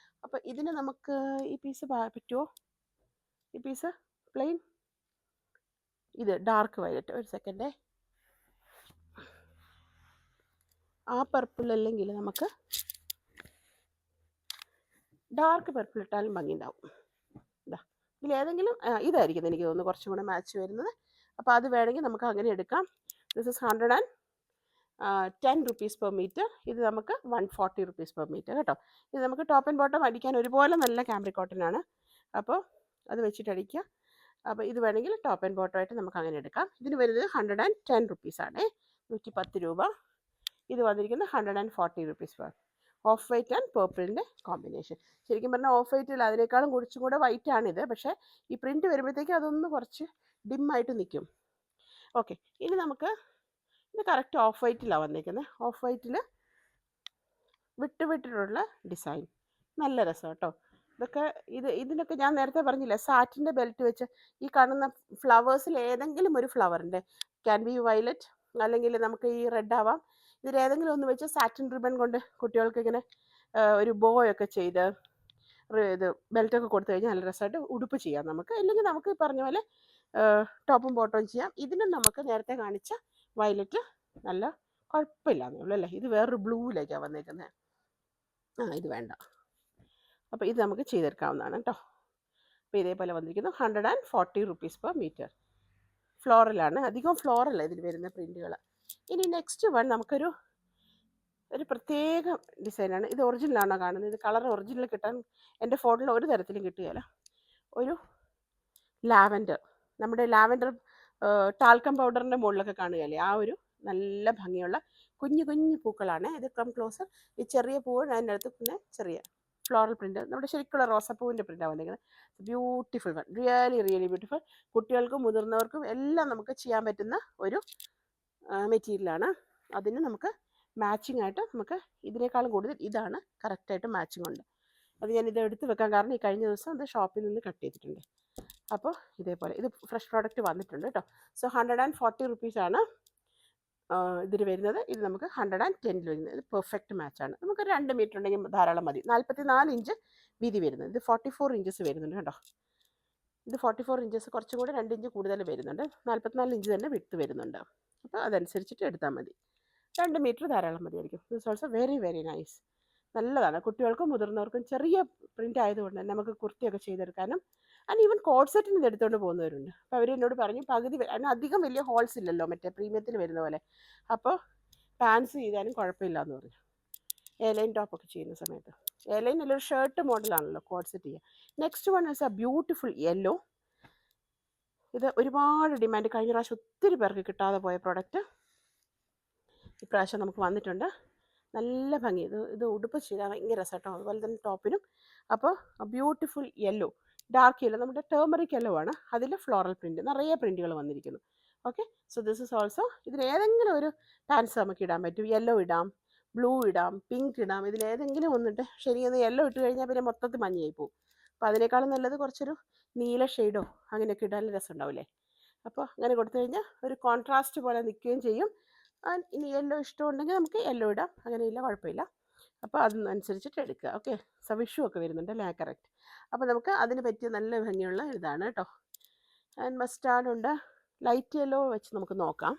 അപ്പോൾ ഇതിന് നമുക്ക് ഈ പീസ് പറ്റുമോ, ഈ പീസ് പ്ലെയിൻ, ഇത് ഡാർക്ക് വയലറ്റ്. ഒരു സെക്കൻഡേ, ആ പർപ്പിൾ അല്ലെങ്കിൽ നമുക്ക് ഡാർക്ക് പർപ്പിൾ ഇട്ടാലും ഭംഗി ഉണ്ടാവും. ഇതാ ഇതിലേതെങ്കിലും ഇതായിരിക്കും എനിക്ക് തോന്നുന്നു കുറച്ചും കൂടെ മാച്ച് വരുന്നത്. അപ്പോൾ അത് വേണമെങ്കിൽ നമുക്ക് അങ്ങനെ എടുക്കാം. This is 110 rupees per meter. ഇത് നമുക്ക് 140 rupees per meter കേട്ടോ. ഇത് നമുക്ക് ടോപ്പ് ആൻഡ് ബോട്ടം അടിക്കാൻ ഒരുപോലെ നല്ല ക്യാമ്പ്രിക് കോട്ടൺ ആണ്. അപ്പോൾ അത് വെച്ചിട്ട് അടിക്കുക. അപ്പോൾ ഇത് വേണമെങ്കിൽ ടോപ്പ് ആൻഡ് ബോട്ടം ആയിട്ട് നമുക്ക് അങ്ങനെ എടുക്കാം. ഇതിന് വരുന്നത് 110 rupees ആണ്, 110 രൂപ. ഇത് വന്നിരിക്കുന്നത് 140 rupees per. Off white and പേർപ്പിളിൻ്റെ കോമ്പിനേഷൻ. ശരിക്കും പറഞ്ഞാൽ ഓഫ് വൈറ്റിൽ അതിനേക്കാളും കുറച്ചും കൂടെ വൈറ്റ് ആണിത്. പക്ഷേ ഈ പ്രിൻറ്റ് വരുമ്പോഴത്തേക്ക് അതൊന്ന് കുറച്ച് ഡിമ്മായിട്ട് നിൽക്കും. ഓക്കെ, ഇനി നമുക്ക് ഇത് കറക്റ്റ് ഓഫ് വൈറ്റിലാണ് വന്നിരിക്കുന്നത്. ഓഫ് വൈറ്റിൽ വിട്ടിട്ടുള്ള ഡിസൈൻ നല്ല രസം കേട്ടോ. ഇതൊക്കെ ഇതിനൊക്കെ ഞാൻ നേരത്തെ പറഞ്ഞില്ലേ, സാറ്റിൻ്റെ ബെൽറ്റ് വെച്ച് ഈ കാണുന്ന ഫ്ലവേഴ്സിൽ ഏതെങ്കിലും ഒരു ഫ്ലവറിൻ്റെ, ക്യാൻ ബി വയലറ്റ് അല്ലെങ്കിൽ നമുക്ക് ഈ റെഡ് ആവാം, ഇതിലേതെങ്കിലും ഒന്ന് വെച്ച് സാറ്റിൻ റിബൺ കൊണ്ട് കുട്ടികൾക്ക് ഇങ്ങനെ ഒരു ബോയൊക്കെ ചെയ്ത് ഇത് ബെൽറ്റൊക്കെ കൊടുത്തു കഴിഞ്ഞാൽ നല്ല രസമായിട്ട് ഉടുപ്പ് ചെയ്യാം നമുക്ക്. അല്ലെങ്കിൽ നമുക്ക് പറഞ്ഞ പോലെ ടോപ്പും ബോട്ടവും ചെയ്യാം. ഇതിനും നമുക്ക് നേരത്തെ കാണിച്ച വയലറ്റ് നല്ല കുഴപ്പമില്ലാന്നേ ഉള്ളൂ അല്ലേ. ഇത് വേറൊരു ബ്ലൂവിലേക്കാണ് വന്നേക്കുന്നത്. ഇത് വേണ്ട. അപ്പോൾ ഇത് നമുക്ക് ചെയ്തെടുക്കാവുന്നതാണ് കേട്ടോ. അപ്പോൾ ഇതേപോലെ വന്നിരിക്കുന്നു 140 rupees per meter. ഫ്ലോറലാണ്, അധികം ഫ്ലോറല്ല ഇതിൽ വരുന്ന പ്രിൻറ്റുകൾ. ഇനി നെക്സ്റ്റ് വൺ നമുക്കൊരു പ്രത്യേക ഡിസൈനാണ്. ഇത് ഒറിജിനലാണോ കാണുന്നത്, ഇത് കളർ ഒറിജിനൽ കിട്ടാൻ എൻ്റെ ഫോണിൽ ഒരു തരത്തിലും കിട്ടുകയില്ല. ഒരു ലാവൻഡർ, നമ്മുടെ ലാവൻഡർ ടാൽക്കം പൗഡറിൻ്റെ മുകളിലൊക്കെ കാണുകയല്ലേ, ആ ഒരു നല്ല ഭംഗിയുള്ള കുഞ്ഞു കുഞ്ഞു പൂക്കളാണ്. ഇത് ക്ലോസർ. ഈ ചെറിയ പൂവ് അതിൻ്റെ അടുത്ത് പിന്നെ ചെറിയ ഫ്ലോറൽ പ്രിൻറ്റ്, നമ്മുടെ ശരിക്കുള്ള റോസപ്പൂവിൻ്റെ പ്രിൻ്റാണ് വന്നിരിക്കുന്നത്. Beautiful one, really really beautiful. കുട്ടികൾക്കും മുതിർന്നവർക്കും എല്ലാം നമുക്ക് ചെയ്യാൻ പറ്റുന്ന ഒരു മെറ്റീരിയലാണ്. അതിന് നമുക്ക് മാച്ചിങ് ആയിട്ട് നമുക്ക് ഇതിനേക്കാളും കൂടുതൽ ഇതാണ് കറക്റ്റായിട്ട് മാച്ചിങ് ഉണ്ട്. അത് ഞാനിത് എടുത്ത് വെക്കാൻ കാരണം ഈ കഴിഞ്ഞ ദിവസം അത് ഷോപ്പിൽ നിന്ന് കട്ട് ചെയ്തിട്ടുണ്ട്. അപ്പോൾ ഇതേപോലെ ഇത് ഫ്രഷ് പ്രോഡക്റ്റ് വന്നിട്ടുണ്ട് കേട്ടോ. സോ 140 rupees ആണ് ഇതിന് വരുന്നത്. ഇത് നമുക്ക് 110 വരുന്നത്. ഇത് പെർഫെക്റ്റ് മാച്ചാണ്. നമുക്ക് 2 മീറ്റർ ഉണ്ടെങ്കിൽ ധാരാളം മതി. 44 ഇഞ്ച് വീതി വരുന്നത്. ഇത് 44 inches വരുന്നുണ്ട് കേട്ടോ. ഇത് 44 inches, കുറച്ചും കൂടെ 2 ഇഞ്ച് കൂടുതൽ വരുന്നുണ്ട്. 44 ഇഞ്ച് തന്നെ വിട്ട് വരുന്നുണ്ട്. അപ്പോൾ അതനുസരിച്ചിട്ട് എടുത്താൽ മതി. 2 മീറ്റർ ധാരാളം മതിയായിരിക്കും. This also very very nice. നല്ലതാണ് കുട്ടികൾക്കും മുതിർന്നവർക്കും. ചെറിയ പ്രിൻ്റ് ആയതുകൊണ്ട് തന്നെ നമുക്ക് കുർത്തിയൊക്കെ ചെയ്തെടുക്കാനും ആൻഡ് ഈവൻ കോഡ് സെറ്റിന് ഇത് എടുത്തുകൊണ്ട് പോകുന്നവരുണ്ട്. അപ്പോൾ അവർ എന്നോട് പറഞ്ഞു പകുതി അതിന് അധികം വലിയ ഹോൾസ് ഇല്ലല്ലോ മറ്റേ പ്രീമിയത്തിൽ വരുന്ന പോലെ, അപ്പോൾ പാൻസ് ചെയ്താലും കുഴപ്പമില്ല എന്ന് പറഞ്ഞു. എയർലൈൻ ടോപ്പൊക്കെ ചെയ്യുന്ന സമയത്ത് എയർലൈൻ അല്ലൊരു ഷർട്ട് മോഡലാണല്ലോ കോഡ് സെറ്റ് ചെയ്യുക. Next one is A beautiful yellow. ഇത് ഒരുപാട് ഡിമാൻഡ്, കഴിഞ്ഞ പ്രാവശ്യം ഒത്തിരി പേർക്ക് കിട്ടാതെ പോയ പ്രോഡക്റ്റ് ഇപ്രാവശ്യം നമുക്ക് വന്നിട്ടുണ്ട്. നല്ല ഭംഗി, ഇത് ഉടുപ്പ് ചെയ്താൽ ഭയങ്കര രസട്ടോ, അതുപോലെ തന്നെ ടോപ്പിനും. അപ്പോൾ ബ്യൂട്ടിഫുൾ യെല്ലോ, ഡാർക്ക് യെല്ലോ, നമ്മുടെ ടേമറിക് യെല്ലോ ആണ്. അതിൽ ഫ്ലോറൽ പ്രിൻറ്റ്, നിറയെ പ്രിൻറ്റുകൾ വന്നിരിക്കുന്നു. Okay, so this is also, ഇതിന് ഏതെങ്കിലും ഒരു പാൻസ് നമുക്ക് ഇടാൻ പറ്റും. യെല്ലോ ഇടാം, ബ്ലൂ ഇടാം, പിങ്ക് ഇടാം, ഇതിലേതെങ്കിലും ഒന്നിട്ട്. ശരിയെന്ന് യെല്ലോ ഇട്ട് കഴിഞ്ഞാൽ പിന്നെ മൊത്തത്തിൽ മഞ്ഞയായി പോകും. അപ്പോൾ അതിനേക്കാളും നല്ലത് കുറച്ചൊരു നീല ഷെയ്ഡോ അങ്ങനെയൊക്കെ ഇടാൻ രസം ഉണ്ടാവില്ലേ. അപ്പോൾ അങ്ങനെ കൊടുത്തു കഴിഞ്ഞാൽ ഒരു കോൺട്രാസ്റ്റ് പോലെ നിൽക്കുകയും ചെയ്യും. ഇനി യെല്ലോ ഇഷ്ടമുണ്ടെങ്കിൽ നമുക്ക് യെല്ലോ ഇടാം, അങ്ങനെയില്ല കുഴപ്പമില്ല. അപ്പോൾ അതിനനുസരിച്ചിട്ട് എടുക്കുക. ഓക്കെ, സോ വിഷു ഒക്കെ വരുന്നുണ്ട് അല്ലേ, കറക്റ്റ്. അപ്പോൾ നമുക്ക് അതിന് പറ്റിയ നല്ല ഭംഗിയുള്ള ഇതാണ് കേട്ടോ. ആൻഡ് മസ്റ്റാർഡ് ഉണ്ട്. ലൈറ്റ് യെല്ലോ വെച്ച് നമുക്ക് നോക്കാം.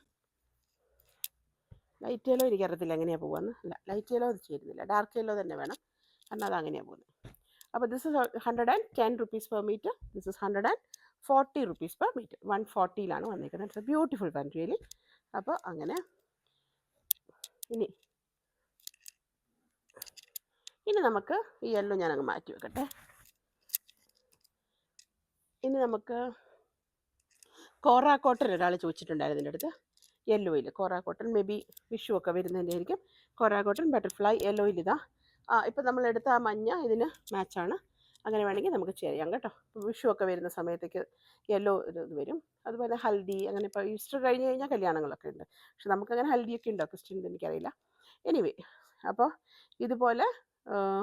ലൈറ്റ് യെല്ലോ എനിക്കറിയത്തില്ല എങ്ങനെയാണ് പോകുന്നത്. അല്ല, ലൈറ്റ് യെല്ലോ അത് ചേരുന്നില്ല, ഡാർക്ക് യെല്ലോ തന്നെ വേണം, കാരണം അത് അങ്ങനെയാണ് പോകുന്നത്. അപ്പോൾ this is 110 rupees per metre, this is 140 rupees per metre. 140ലാണ് വന്നിരിക്കുന്നത്. It's a beautiful one really. അപ്പോൾ അങ്ങനെ ഇനി നമുക്ക് ഈ യെല്ലോ ഞാനങ്ങ് മാറ്റി വെക്കട്ടെ. ഇനി നമുക്ക് കോറ കോട്ടൺ ഒരാൾ ചോദിച്ചിട്ടുണ്ടായിരുന്നു എൻ്റെ അടുത്ത്. യെല്ലോയിൽ കോറ കോട്ടൺ, മേ ബി വിഷു ഒക്കെ വരുന്നതിൻ്റെ ആയിരിക്കും. കോറ കോട്ടൺ ബട്ടർഫ്ലൈ യെല്ലോയിൽ ഇതാ. ഇപ്പം നമ്മളെടുത്ത ആ മഞ്ഞ ഇതിന് മാച്ചാണ്. അങ്ങനെ വേണമെങ്കിൽ നമുക്ക് ചെയ്യാം കേട്ടോ. വിഷു ഒക്കെ വരുന്ന സമയത്തേക്ക് യെല്ലോ ഇത് വരും. അതുപോലെ ഹൽദി, അങ്ങനെ ഇപ്പോൾ ഈസ്റ്റർ കഴിഞ്ഞ് കഴിഞ്ഞാൽ കല്യാണങ്ങളൊക്കെ ഉണ്ട്. പക്ഷെ നമുക്കങ്ങനെ ഹൽദിയൊക്കെ ഉണ്ടോ ക്രിസ്ത്യൻ എനിക്കറിയില്ല. എനിവേ, അപ്പോൾ ഇതുപോലെ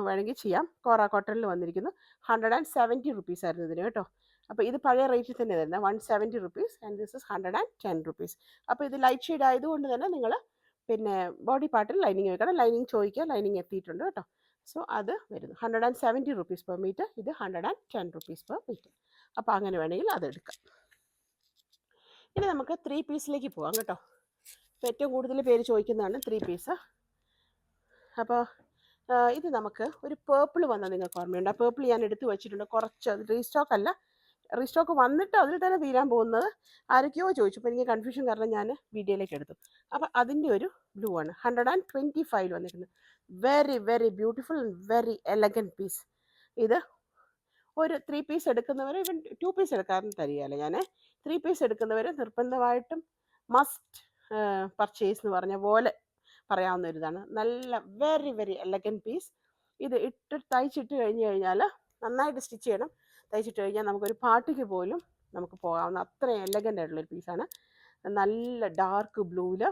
വേണമെങ്കിൽ ചെയ്യാം. കോറ കോട്ടണിൽ വന്നിരിക്കുന്നു. 170 റുപ്പീസ് ആയിരുന്നു ഇതിന് കേട്ടോ. അപ്പോൾ ഇത് പഴയ റേറ്റിൽ തന്നെ തരുന്നത് 170 rupees and this is 110 rupees. അപ്പോൾ ഇത് ലൈറ്റ് ഷെയ്ഡ് ആയതുകൊണ്ട് തന്നെ നിങ്ങൾ പിന്നെ ബോഡി പാർട്ടിൽ ലൈനിങ് വെക്കണം. ലൈനിങ് ചോദിക്കുക, ലൈനിങ് എത്തിയിട്ടുണ്ട് കേട്ടോ. സോ അത് വരുന്നു 170 റുപ്പീസ് പെർ മീറ്റർ, ഇത് 110 റുപ്പീസ് പെർ മീറ്റർ. അപ്പോൾ അങ്ങനെ വേണമെങ്കിൽ അതെടുക്കാം. ഇനി നമുക്ക് 3 പീസിലേക്ക് പോകാം കേട്ടോ. ഇപ്പോൾ ഏറ്റവും കൂടുതൽ പേര് ചോദിക്കുന്നതാണ് 3 പീസ്. അപ്പോൾ ഇത് നമുക്ക് ഒരു പേർപ്പിൾ വന്നാൽ നിങ്ങൾക്ക് ഓർമ്മയുണ്ട്. ആ പേർപ്പിൾ ഞാൻ എടുത്ത് വെച്ചിട്ടുണ്ട് കുറച്ച്. അത് റീസ്റ്റോക്ക് അല്ല, റീസ്റ്റോക്ക് വന്നിട്ട് അതിൽ തന്നെ തീരാൻ പോകുന്നത്. ആരൊക്കെയോ ചോദിച്ചു, അപ്പോൾ എനിക്ക് കൺഫ്യൂഷൻ കാരണം ഞാൻ വീഡിയോയിലേക്ക് എടുത്തു. അപ്പോൾ അതിൻ്റെ ഒരു ബ്ലൂ ആണ് 125 വന്നിരിക്കുന്നത്. Very very beautiful, very elegant piece. ഇത് ഒരു 3 പീസ് എടുക്കുന്നവർ, ഇവൻ 2 പീസ് എടുക്കാൻ തരികയല്ല ഞാൻ. 3 പീസ് എടുക്കുന്നവർ നിർബന്ധമായിട്ടും മസ്റ്റ് പർച്ചേസ് എന്ന് പറഞ്ഞ പോലെ പറയാവുന്ന ഒരു ഇതാണ്. നല്ല വെരി വെരി എലഗൻറ്റ് പീസ്. ഇത് തയ്ച്ചിട്ട് കഴിഞ്ഞ് കഴിഞ്ഞാൽ നന്നായിട്ട് സ്റ്റിച്ച് ചെയ്യണം. തയ്ച്ചിട്ട് കഴിഞ്ഞാൽ നമുക്കൊരു പാർട്ടിക്ക് പോലും നമുക്ക് പോകാവുന്ന അത്രയും എലഗൻ്റ് ആയിട്ടുള്ളൊരു പീസാണ്. നല്ല ഡാർക്ക് ബ്ലൂവിൽ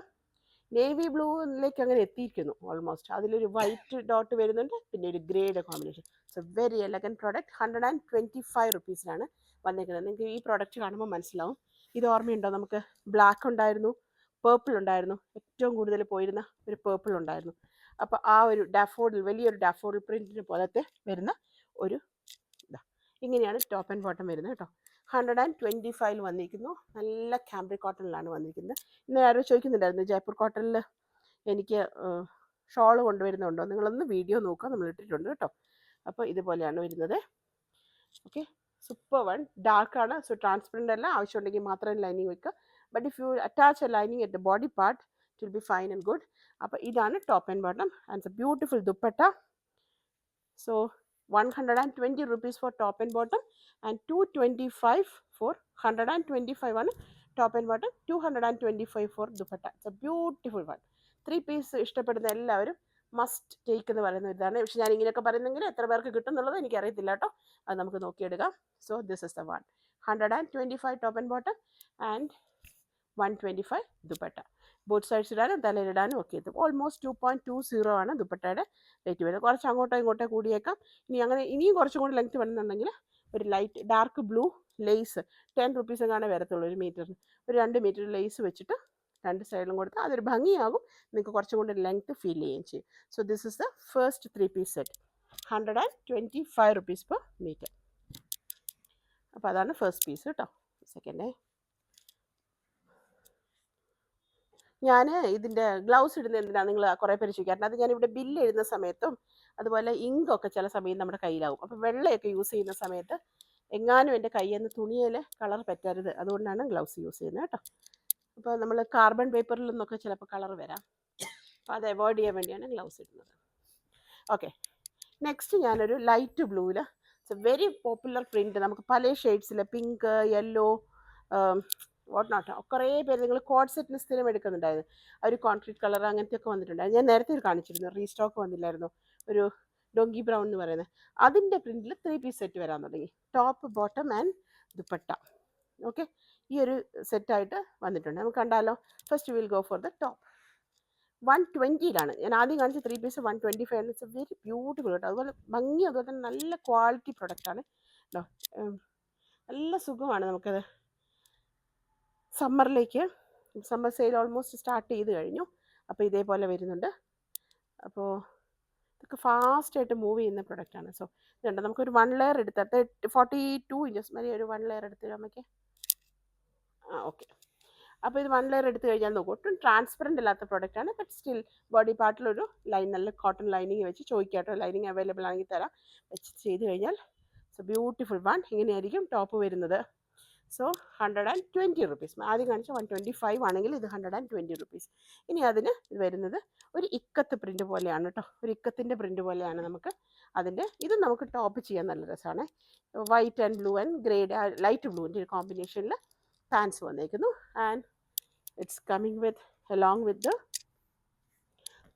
നേവി ബ്ലൂവിലേക്ക് അങ്ങനെ എത്തിയിരിക്കുന്നു ഓൾമോസ്റ്റ്. അതിലൊരു വൈറ്റ് ഡോട്ട് വരുന്നുണ്ട്, പിന്നെ ഒരു ഗ്രേയുടെ combination. So very elegant product. 125 റുപ്പീസിലാണ് വന്നിരിക്കുന്നത്. നിങ്ങൾക്ക് ഈ പ്രോഡക്റ്റ് കാണുമ്പോൾ മനസ്സിലാവും. ഇത് ഓർമ്മയുണ്ടോ, നമുക്ക് ബ്ലാക്ക് ഉണ്ടായിരുന്നു, പേർപ്പിൾ ഉണ്ടായിരുന്നു, ഏറ്റവും കൂടുതൽ പോയിരുന്ന ഒരു പേർപ്പിൾ ഉണ്ടായിരുന്നു. അപ്പോൾ ആ ഒരു ഡാഫോഡിൽ, വലിയൊരു ഡാഫോഡിൽ പ്രിൻറ്റിന് പോലത്തെ വരുന്ന ഒരു ഇങ്ങനെയാണ് ടോപ്പ് ആൻഡ് ബോട്ടം വരുന്നത് കേട്ടോ. 125 വന്നിരിക്കുന്നു. നല്ല ക്യാമ്പ്രിക് കോട്ടണിലാണ് വന്നിരിക്കുന്നത്. ഇന്ന് ആരോ ചോദിക്കുന്നുണ്ടായിരുന്നു ജയ്പൂർ കോട്ടണിൽ എനിക്ക് ഷോൾ കൊണ്ടുവരുന്നുണ്ടോ. നിങ്ങളൊന്ന് വീഡിയോ നോക്കുക, നമ്മൾ ഇട്ടിട്ടുണ്ട് കേട്ടോ. അപ്പോൾ ഇതുപോലെയാണ് വരുന്നത്. Okay, super one. ഡാർക്കാണ്, സോ ട്രാൻസ്പെറൻ്റ് അല്ല. ആവശ്യമുണ്ടെങ്കിൽ മാത്രം ലൈനിങ് വെക്കുക. But if you attach a lining at the body part it will be fine and good. അപ്പോൾ ഇതാണ് top and bottom and a beautiful dupatta. So 120 rupees for top and bottom and 225 for 125 ആണ് top and bottom, 225 for dupatta. It's a beautiful one. 3 piece ഇഷ്ടപ്പെടുന്ന എല്ലാവരും മസ്റ്റ് ടേക്ക് എന്ന് പറയുന്ന ഇതാണ്. പക്ഷെ ഞാൻ ഇങ്ങനെയൊക്കെ പറയുന്നെങ്കിൽ എത്ര പേർക്ക് കിട്ടും എന്നുള്ളത് എനിക്കറിയത്തില്ല കേട്ടോ. അത് നമുക്ക് നോക്കിയെടുക്കാം. So this is the one. 125 top and bottom and 125 dupatta. Both sides ഇടാനും തലയിലിടാനും ഒക്കെ എത്തും. ഓൾമോസ്റ്റ് 2.20 ആണ് ദുപ്പട്ടയുടെ റേറ്റ് വരുന്നത്. കുറച്ച് അങ്ങോട്ടോ ഇങ്ങോട്ടോ കൂടിയേക്കാം. ഇനിയും കുറച്ചും കൂടി ലെങ്ത് വേണമെന്നുണ്ടെങ്കിൽ ഒരു light dark blue lace 10 rupees എങ്ങാണ്ട് വരത്തുള്ളൂ ഒരു മീറ്ററിന്. ഒരു 2 മീറ്റർ ലേസ് വെച്ചിട്ട് 2 സൈഡിലും കൊടുത്ത് അതൊരു ഭംഗിയാകും. നിങ്ങൾക്ക് കുറച്ചും കൂടി ലെങ്ത് ഫീൽ ചെയ്യുകയും ചെയ്യും. So this is the first 3 piece set. 125 rupees per metre. അപ്പോൾ അതാണ് ഫസ്റ്റ് പീസ് കേട്ടോ. സെക്കൻഡേ, ഞാൻ ഇതിൻ്റെ ഗ്ലൗസ് ഇടുന്നത് എന്തിനാണ് നിങ്ങൾ കുറേ പേര് ചോദിക്കാറുണ്ട്. അത് ഞാനിവിടെ ബില്ല് എഴുതുന്ന സമയത്തും അതുപോലെ ഇങ്കൊക്കെ ചില സമയം നമ്മുടെ കയ്യിലാവും. അപ്പോൾ വെള്ളയൊക്കെ യൂസ് ചെയ്യുന്ന സമയത്ത് എങ്ങാനും എൻ്റെ കയ്യിൽ നിന്ന് തുണിയിൽ കളർ പറ്റരുത്, അതുകൊണ്ടാണ് ഗ്ലൗസ് യൂസ് ചെയ്യുന്നത് കേട്ടോ. അപ്പോൾ നമ്മൾ കാർബൺ പേപ്പറിൽ നിന്നൊക്കെ ചിലപ്പോൾ കളർ വരാം, അപ്പോൾ അത് അവോയ്ഡ് ചെയ്യാൻ വേണ്ടിയാണ് ഗ്ലൗസ് ഇടുന്നത്. ഓക്കെ, നെക്സ്റ്റ് ഞാനൊരു ലൈറ്റ് ബ്ലൂവിൽ, it's a very popular print, നമുക്ക് പല ഷെയ്ഡ്സിൽ, പിങ്ക്, യെല്ലോ, വാട്ട് നോട്ട്, കുറേ പേര് നിങ്ങൾ കോഡ് സെറ്റിന് സ്ഥിരം എടുക്കുന്നുണ്ടായിരുന്നു. ഒരു കോൺക്രീറ്റ് കളർ അങ്ങനത്തെ ഒക്കെ വന്നിട്ടുണ്ടായിരുന്നു. ഞാൻ നേരത്തെ ഒരു കാണിച്ചിരുന്നു, റീസ്റ്റോക്ക് വന്നില്ലായിരുന്നു, ഒരു ഡോങ്കി ബ്രൗൺ എന്ന് പറയുന്നത്. അതിൻ്റെ പ്രിൻറ്റിൽ 3 പീസ് സെറ്റ് വരാൻ തുടങ്ങി, top, bottom and dupatta. Okay, ഈ ഒരു സെറ്റായിട്ട് വന്നിട്ടുണ്ട്. നമുക്ക് കണ്ടാലോ. First will go for the top. 120 ഞാൻ ആദ്യം കാണിച്ച 3 piece 125. It's a very beautiful കേട്ടോ. അതുപോലെ ഭംഗി, അതുപോലെ തന്നെ നല്ല ക്വാളിറ്റി പ്രൊഡക്റ്റാണ് കേട്ടോ. നല്ല സുഖമാണ് നമുക്കത്. സമ്മർ സെയിൽ ഓൾമോസ്റ്റ് സ്റ്റാർട്ട് ചെയ്ത് കഴിഞ്ഞു. അപ്പോൾ ഇതേപോലെ വരുന്നുണ്ട്. അപ്പോൾ ഇതൊക്കെ ഫാസ്റ്റായിട്ട് മൂവ് ചെയ്യുന്ന പ്രൊഡക്റ്റാണ്. സോ ഇതുണ്ട്, നമുക്കൊരു 1 ലെയർ എടുത്തിട്ട് 42 ഇഞ്ചസ് വരെ ഒരു 1 ലെയർ എടുത്ത് അമ്മയ്ക്ക്. ഓക്കെ, അപ്പോൾ ഇത് 1 ലെയർ എടുത്തു കഴിഞ്ഞാൽ നോക്കും, ഒട്ടും ട്രാൻസ്പെറൻ്റ് അല്ലാത്ത പ്രൊഡക്റ്റാണ്. ബട്ട് സ്റ്റിൽ ബോഡി പാർട്ടിലൊരു ലൈൻ, നല്ല കോട്ടൺ ലൈനിങ് വെച്ച് ചോദിക്കാട്ടോ, ലൈനിങ് അവൈലബിൾ ആണെങ്കിൽ തരാം, വെച്ച് ചെയ്ത് കഴിഞ്ഞാൽ സോ ബ്യൂട്ടിഫുൾ വൺ. ഇങ്ങനെയായിരിക്കും ടോപ്പ് വരുന്നത്. So 120 rupees. ആദ്യം കാണിച്ച 125 ആണെങ്കിൽ ഇത് 120 റുപ്പീസ്. ഇനി അതിന് ഇത് വരുന്നത് ഒരു ഇക്കത്ത് പ്രിൻറ്റ് പോലെയാണ് കേട്ടോ, ഒരു ഇക്കത്തിൻ്റെ പ്രിൻറ്റ് പോലെയാണ് നമുക്ക് അതിൻ്റെ. ഇത് നമുക്ക് ടോപ്പ് ചെയ്യാൻ നല്ല രസമാണ്. White and blue and grey light ബ്ലൂവിൻ്റെ ഒരു കോമ്പിനേഷനിൽ പാൻസ് വന്നേക്കുന്നു. And it's coming with along with the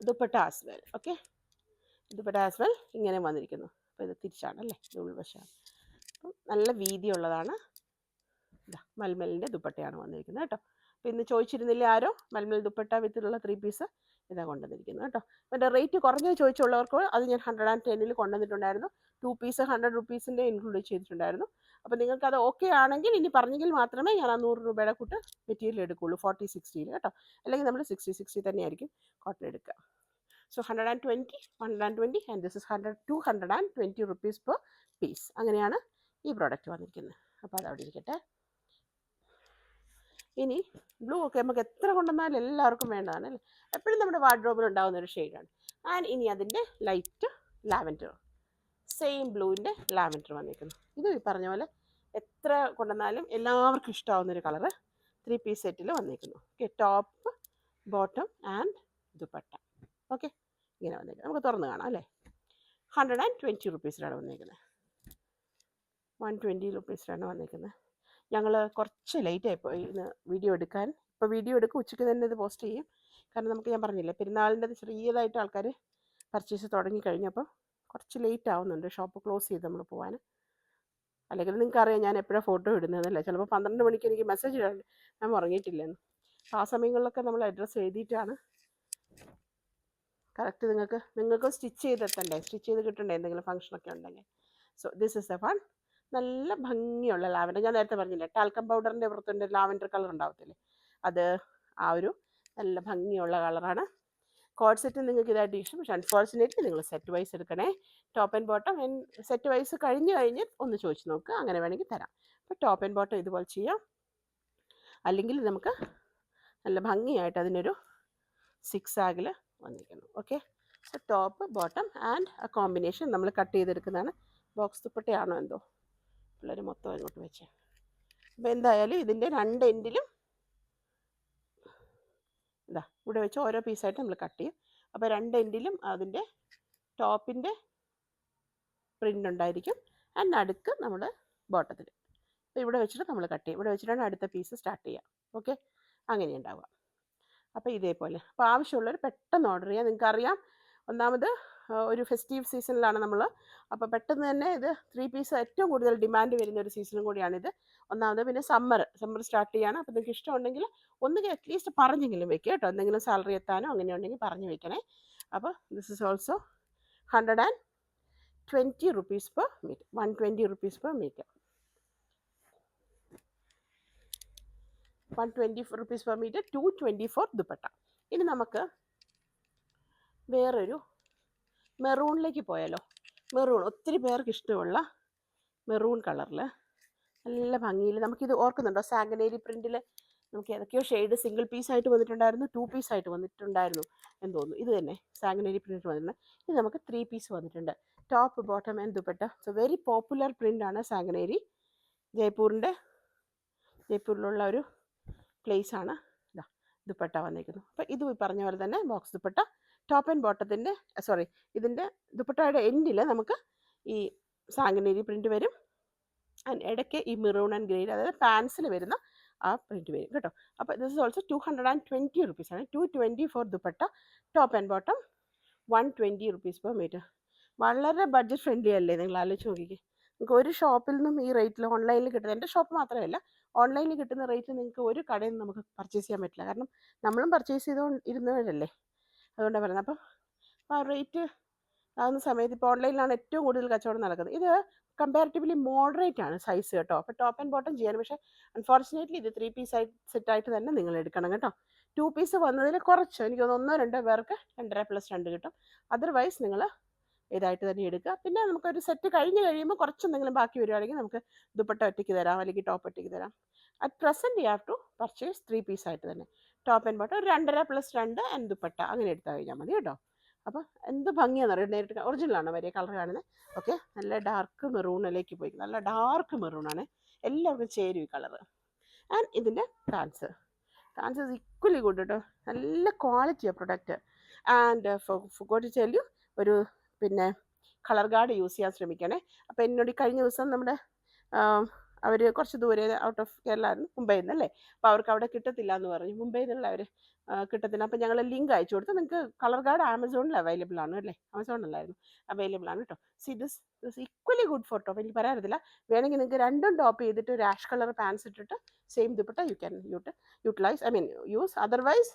dupatta as well. Okay, dupatta as well ഇങ്ങനെ വന്നിരിക്കുന്നു. അപ്പോൾ ഇത് തിരിച്ചാണ് അല്ലേ, ഇത് ഉൾവശമാണ്. അപ്പം നല്ല വീതിയുള്ളതാണ്. ഇതാ മൽമലിൻ്റെ ദുപ്പട്ടയാണ് വന്നിരിക്കുന്നത് കേട്ടോ. അപ്പോൾ ഇന്ന് ചോദിച്ചിരുന്നില്ല ആരോ, മൽമൽ ദുപ്പട്ട വിത്തുള്ള 3 പീസ് ഇതാ കൊണ്ടുവന്നിരിക്കുന്നത് കേട്ടോ. എൻ്റെ റേറ്റ് കുറഞ്ഞത് ചോദിച്ചുള്ളവർക്ക് അത് ഞാൻ 110 കൊണ്ടുവന്നിട്ടുണ്ടായിരുന്നു. 2 പീസ് 100 റുപ്പീസിൻ്റെ ഇൻക്ലൂഡ് ചെയ്തിട്ടുണ്ടായിരുന്നു. അപ്പോൾ നിങ്ങൾക്കത് ഓക്കെ ആണെങ്കിൽ ഇനി പറഞ്ഞെങ്കിൽ മാത്രമേ ഞാൻ ആ 100 രൂപയുടെ കൂട്ട് മെറ്റീരിയൽ എടുക്കുകയുള്ളൂ 40-60 കേട്ടോ. അല്ലെങ്കിൽ നമ്മൾ 60 തന്നെയായിരിക്കും കോട്ടൺ എടുക്കുക. So 120 and this is 220 rupees per piece. അങ്ങനെയാണ് ഈ പ്രോഡക്റ്റ് വന്നിരിക്കുന്നത്. അപ്പോൾ അതവിടെ ഇരിക്കട്ടെ. ഇനി ബ്ലൂ ഒക്കെ നമുക്ക് എത്ര കൊണ്ടുവന്നാലും എല്ലാവർക്കും വേണ്ടതാണ് അല്ലേ, എപ്പോഴും നമ്മുടെ വാർഡ്രോബിൽ ഉണ്ടാകുന്ന ഒരു ഷെയ്ഡാണ്. ആൻഡ് ഇനി അതിൻ്റെ ലൈറ്റ് ലാവൻഡർ, സെയിം ബ്ലൂവിൻ്റെ ലാവൻഡർ വന്നിരിക്കുന്നു. ഇത് ഈ പറഞ്ഞ പോലെ എത്ര കൊണ്ടുവന്നാലും എല്ലാവർക്കും ഇഷ്ടമാവുന്നൊരു കളറ് 3 പീസ് സെറ്റിൽ വന്നിരിക്കുന്നു. Okay, top, bottom and dupatta. Okay, ഇങ്ങനെ വന്നിരിക്കുന്നത്. നമുക്ക് തുറന്ന് കാണാം അല്ലേ. 120 റുപ്പീസിലാണ് വന്നിരിക്കുന്നത്. 120 റുപ്പീസിലാണ് വന്നിരിക്കുന്നത്. ഞങ്ങൾ കുറച്ച് ലേറ്റായിപ്പോയി ഇന്ന് വീഡിയോ എടുക്കാൻ. ഇപ്പോൾ വീഡിയോ എടുക്കും, ഉച്ചയ്ക്ക് തന്നെ ഇത് പോസ്റ്റ് ചെയ്യും. കാരണം നമുക്ക്, ഞാൻ പറഞ്ഞില്ലേ, പെരുന്നാളിൻ്റെ ചെറിയതായിട്ട് ആൾക്കാർ പർച്ചേസ് തുടങ്ങിക്കഴിഞ്ഞപ്പോൾ കുറച്ച് ലേറ്റ് ആവുന്നുണ്ട് ഷോപ്പ് ക്ലോസ് ചെയ്ത് നമ്മൾ പോകാൻ. അല്ലെങ്കിൽ നിങ്ങൾക്ക് അറിയാം ഞാൻ എപ്പോഴാണ് ഫോട്ടോ ഇടുന്നതല്ലേ. ചിലപ്പോൾ 12 മണിക്ക് എനിക്ക് മെസ്സേജ് ഇടാറുണ്ട് ഞാൻ ഉറങ്ങിയിട്ടില്ലെന്ന്. അപ്പോൾ ആ സമയങ്ങളിലൊക്കെ നമ്മൾ അഡ്രസ്സ് എഴുതിയിട്ടാണ് കറക്റ്റ് നിങ്ങൾക്ക് സ്റ്റിച്ച് ചെയ്തെത്തണ്ടേ, സ്റ്റിച്ച് ചെയ്ത് കിട്ടണ്ടേ എന്തെങ്കിലും ഫംഗ്ഷനൊക്കെ ഉണ്ടെങ്കിൽ. So this is A fun. നല്ല ഭംഗിയുള്ള ലാവൻഡർ. ഞാൻ നേരത്തെ പറഞ്ഞില്ലേ, ടാൽക്കം പൗഡറിൻ്റെ പുറത്തുണ്ട് ലാവൻഡർ കളർ ഉണ്ടാവത്തില്ലേ, അത് ആ ഒരു നല്ല ഭംഗിയുള്ള കളറാണ്. കോഡ് സെറ്റ് നിങ്ങൾക്ക് ഇതായിട്ട് ഇഷ്ടം, പക്ഷേ അൺഫോർച്ചുനേറ്റ്ലി നിങ്ങൾ സെറ്റ് വൈസ് എടുക്കണേ. Top and bottom set vice കഴിഞ്ഞ് ഒന്ന് ചോദിച്ച് നോക്കുക, അങ്ങനെ വേണമെങ്കിൽ തരാം. അപ്പോൾ ടോപ്പ് ആൻഡ് ബോട്ടം ഇതുപോലെ ചെയ്യാം. അല്ലെങ്കിൽ നമുക്ക് നല്ല ഭംഗിയായിട്ട് അതിനൊരു 6 ആഗിൽ വന്നിരിക്കുന്നു. Okay, so top, bottom and ആ കോമ്പിനേഷൻ നമ്മൾ കട്ട് ചെയ്തെടുക്കുന്നതാണ്. ബോക്സ് ദുപ്പട്ടയാണോ എന്തോ പിള്ളേർ മൊത്തം ഇങ്ങോട്ട് വെച്ചേ. അപ്പോൾ എന്തായാലും ഇതിൻ്റെ 2 എൻഡിലും ഇതാ ഇവിടെ വെച്ച് ഓരോ പീസായിട്ട് നമ്മൾ കട്ട് ചെയ്യും. അപ്പോൾ 2 എൻഡിലും അതിൻ്റെ ടോപ്പിൻ്റെ പ്രിൻ്റ് ഉണ്ടായിരിക്കും. ആൻഡ് നടുക്ക് നമ്മൾ ബോട്ടത്തിൽ. അപ്പോൾ ഇവിടെ വെച്ചിട്ട് നമ്മൾ കട്ട് ചെയ്യും. ഇവിടെ വെച്ചിട്ടാണ് അടുത്ത പീസ് സ്റ്റാർട്ട് ചെയ്യുക. ഓക്കെ, അങ്ങനെ ഉണ്ടാവുക. അപ്പോൾ ഇതേപോലെ. അപ്പോൾ ആവശ്യമുള്ളവർ പെട്ടെന്ന് ഓർഡർ ചെയ്യുക. നിങ്ങൾക്കറിയാം, ഒന്നാമത് ഒരു ഫെസ്റ്റീവ് സീസണിലാണ് നമ്മൾ. അപ്പോൾ പെട്ടെന്ന് തന്നെ ഇത് 3 പീസ് ഏറ്റവും കൂടുതൽ ഡിമാൻഡ് വരുന്ന ഒരു സീസണും കൂടിയാണിത്. ഒന്നാമത് പിന്നെ സമ്മർ സ്റ്റാർട്ട് ചെയ്യാണ്. അപ്പോൾ നിങ്ങൾക്ക് ഇഷ്ടമുണ്ടെങ്കിൽ ഒന്നുകിൽ അറ്റ്ലീസ്റ്റ് പറഞ്ഞെങ്കിലും വെക്കുക കേട്ടോ. എന്തെങ്കിലും സാലറി എത്താനോ അങ്ങനെ ഉണ്ടെങ്കിൽ പറഞ്ഞു വെക്കണേ. അപ്പോൾ this is also 120 rupees per metre, 120 rupees per metre, 120 rupees per metre, 224 dupatta. ഇനി നമുക്ക് വേറൊരു മെറൂണിലേക്ക് പോയാലോ. മെറൂൺ ഒത്തിരി പേർക്ക് ഇഷ്ടമുള്ള മെറൂൺ കളറിൽ നല്ല ഭംഗിയിൽ, നമുക്കിത് ഓർക്കുന്നുണ്ടോ, സാഗനേരി പ്രിൻറ്റിൽ നമുക്ക് ഏതൊക്കെയോ ഷെയ്ഡ് സിംഗിൾ പീസായിട്ട് വന്നിട്ടുണ്ടായിരുന്നു, 2 പീസായിട്ട് വന്നിട്ടുണ്ടായിരുന്നു എന്ന് തോന്നുന്നു. ഇത് തന്നെ സാഗനരി പ്രിൻറ്റ് വന്നിട്ടുണ്ട്. ഇത് നമുക്ക് 3 പീസ് വന്നിട്ടുണ്ട്. Top bottom and dupatta. So very popular പ്രിൻ്റാണ് സാഗനരി. ജയ്പൂരിലുള്ള ഒരു പ്ലേസാണ്. ഇതാ ദുപ്പട്ട വന്നിരിക്കുന്നു. അപ്പോൾ ഇത് പറഞ്ഞ പോലെ തന്നെ ബോക്സ് ദുപ്പട്ട. ടോപ്പ് ആൻഡ് ബോട്ടത്തിൻ്റെ ഇതിൻ്റെ ദുപ്പട്ടയുടെ എൻഡിൽ നമുക്ക് ഈ സാഗനരി പ്രിൻറ്റ് വരും. ആൻഡ് ഇടയ്ക്ക് ഈ മെറൂൺ ആൻഡ് ഗ്രേ, അതായത് പാൻസിൽ വരുന്ന ആ പ്രിൻറ്റ് വരും കേട്ടോ. അപ്പോൾ ദിസ് ഇസ് ഓൾസോ 220 റുപ്പീസാണ്. 220 for dupatta. Top and bottom 120 rupees per metre. വളരെ ബഡ്ജറ്റ് ഫ്രണ്ട്ലി അല്ലേ, നിങ്ങൾ ആലോചിച്ച് നോക്കിക്കേ. നിങ്ങൾക്ക് ഒരു ഷോപ്പിൽ നിന്നും ഈ റേറ്റിൽ ഓൺലൈനിൽ കിട്ടുന്നത്, എൻ്റെ ഷോപ്പ് മാത്രമല്ല, ഓൺലൈനിൽ കിട്ടുന്ന റേറ്റിൽ നിങ്ങൾക്ക് ഒരു കടയിൽ നിന്ന് നമുക്ക് പർച്ചേസ് ചെയ്യാൻ പറ്റില്ല. കാരണം നമ്മളും പർച്ചേസ് ഇരുന്നവരല്ലേ, അതുകൊണ്ടാണ് പറയുന്നത്. അപ്പം ആ റേറ്റ് ആകുന്ന സമയത്ത് ഇപ്പോൾ ഓൺലൈനിലാണ് ഏറ്റവും കൂടുതൽ കച്ചവടം നടക്കുന്നത്. ഇത് കമ്പാരിറ്റീവ്ലി മോഡറേറ്റ് ആണ് സൈസ് കേട്ടോ. അപ്പോൾ ടോപ്പ് ആൻഡ് ബോട്ടം ചെയ്യാൻ, പക്ഷേ അൺഫോർച്ചുനേറ്റ്ലി ഇത് 3 പീസ് സെറ്റായിട്ട് തന്നെ നിങ്ങൾ എടുക്കണം കേട്ടോ. 2 പീസ് വന്നതിൽ കുറച്ച് എനിക്ക് തോന്നുന്നു 1-2 പേർക്ക് 2.5 + 2 കിട്ടും. അതർവൈസ് നിങ്ങൾ ഇതായിട്ട് തന്നെ എടുക്കുക. പിന്നെ നമുക്കൊരു സെറ്റ് കഴിയുമ്പോൾ കുറച്ചെന്തെങ്കിലും ബാക്കി വരുവാണെങ്കിൽ നമുക്ക് ദുപ്പട്ട ഒറ്റയ്ക്ക് തരാം, അല്ലെങ്കിൽ ടോപ്പ് ഒറ്റയ്ക്ക് തരാം. At present you have to purchase 3 പീസായിട്ട് തന്നെ. ടോപ്പ് ആൻഡ് ബോട്ടം ഒരു 2.5 + 2 ആൻഡ് ദുപ്പട്ട അങ്ങനെ എടുത്താൽ കഴിഞ്ഞാൽ മതി കേട്ടോ. അപ്പോൾ എന്ത് ഭംഗിയാണെന്ന് അറിയാം. നേരിട്ട് ഒറിജിനലാണ് വരെ കളർ കാണുന്നത്. ഓക്കെ, നല്ല ഡാർക്ക് മെറൂണിലേക്ക് പോയി, നല്ല ഡാർക്ക് മെറൂണാണ്. എല്ലാവർക്കും ചേരും ഈ കളറ്. ആൻഡ് ഇതിൻ്റെ പാൻസ് ഈസ് ഈക്വലി ഗുഡ് കേട്ടോ. നല്ല ക്വാളിറ്റിയാണ് product. And for to tell you, ഒരു പിന്നെ കളർ ഗാർഡ് യൂസ് ചെയ്യാൻ ശ്രമിക്കണേ. അപ്പോൾ എന്നോട് കഴിഞ്ഞ ദിവസം നമ്മുടെ അവർ കുറച്ച് ദൂരെ ഔട്ട് ഓഫ് കേരള ആയിരുന്നു, മുംബൈയിൽ നിന്നല്ലേ. അപ്പോൾ അവർക്ക് അവിടെ കിട്ടത്തില്ല എന്ന് പറഞ്ഞു, മുംബൈയിൽ നിന്നുള്ളവർ കിട്ടത്തില്ല. അപ്പോൾ ഞങ്ങൾ ലിങ്ക് അയച്ചു കൊടുത്തു. നിങ്ങൾക്ക് കളർ ഗാർഡ് ആമസോണിൽ അവൈലബിൾ ആണ് അല്ലേ, ആമസോണിലായിരുന്നു അവൈലബിൾ ആണ് കേട്ടോ. See this equally good for top. എനിക്ക് പറയാറില്ല, വേണമെങ്കിൽ നിങ്ങൾക്ക് രണ്ടും ടോപ്പ് ചെയ്തിട്ട് ഒരു ആഷ് കളർ പാൻസ് ഇട്ടിട്ട് same dupatta you can utilise, use. Otherwise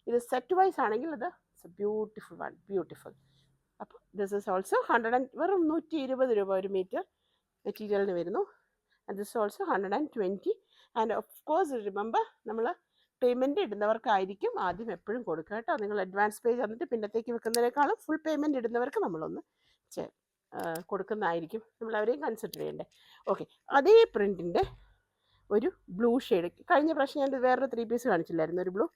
ഇത് സെറ്റ് വൈസ് ആണെങ്കിൽ അത് ബ്യൂട്ടിഫുൾ വൺ, ബ്യൂട്ടിഫുൾ. അപ്പോൾ ദിസ് ഈസ് ഓൾസോ വെറും 120 രൂപ ഒരു മീറ്റർ മെറ്റീരിയലിന് വരുന്നു. And this also 120. And of course remember, നമ്മൾ പേയ്മെൻറ്റ് ഇടുന്നവർക്കായിരിക്കും ആദ്യം എപ്പോഴും കൊടുക്കുക കേട്ടോ. നിങ്ങൾ അഡ്വാൻസ് പേ തന്നിട്ട് പിന്നത്തേക്ക് വെക്കുന്നതിനേക്കാളും ഫുൾ പേയ്മെൻറ്റ് ഇടുന്നവർക്ക് നമ്മളൊന്ന് കൊടുക്കുന്നതായിരിക്കും. നമ്മൾ അവരെയും കൺസിഡർ ചെയ്യണ്ടേ. ഓക്കെ, അതേ പ്രിൻറ്റിൻ്റെ ഒരു ബ്ലൂ ഷെയ്ഡ്, കഴിഞ്ഞ പ്രാവശ്യം ഞാൻ വേറൊരു 3 പീസ് കാണിച്ചില്ലായിരുന്നു, ഒരു ബ്ലൂ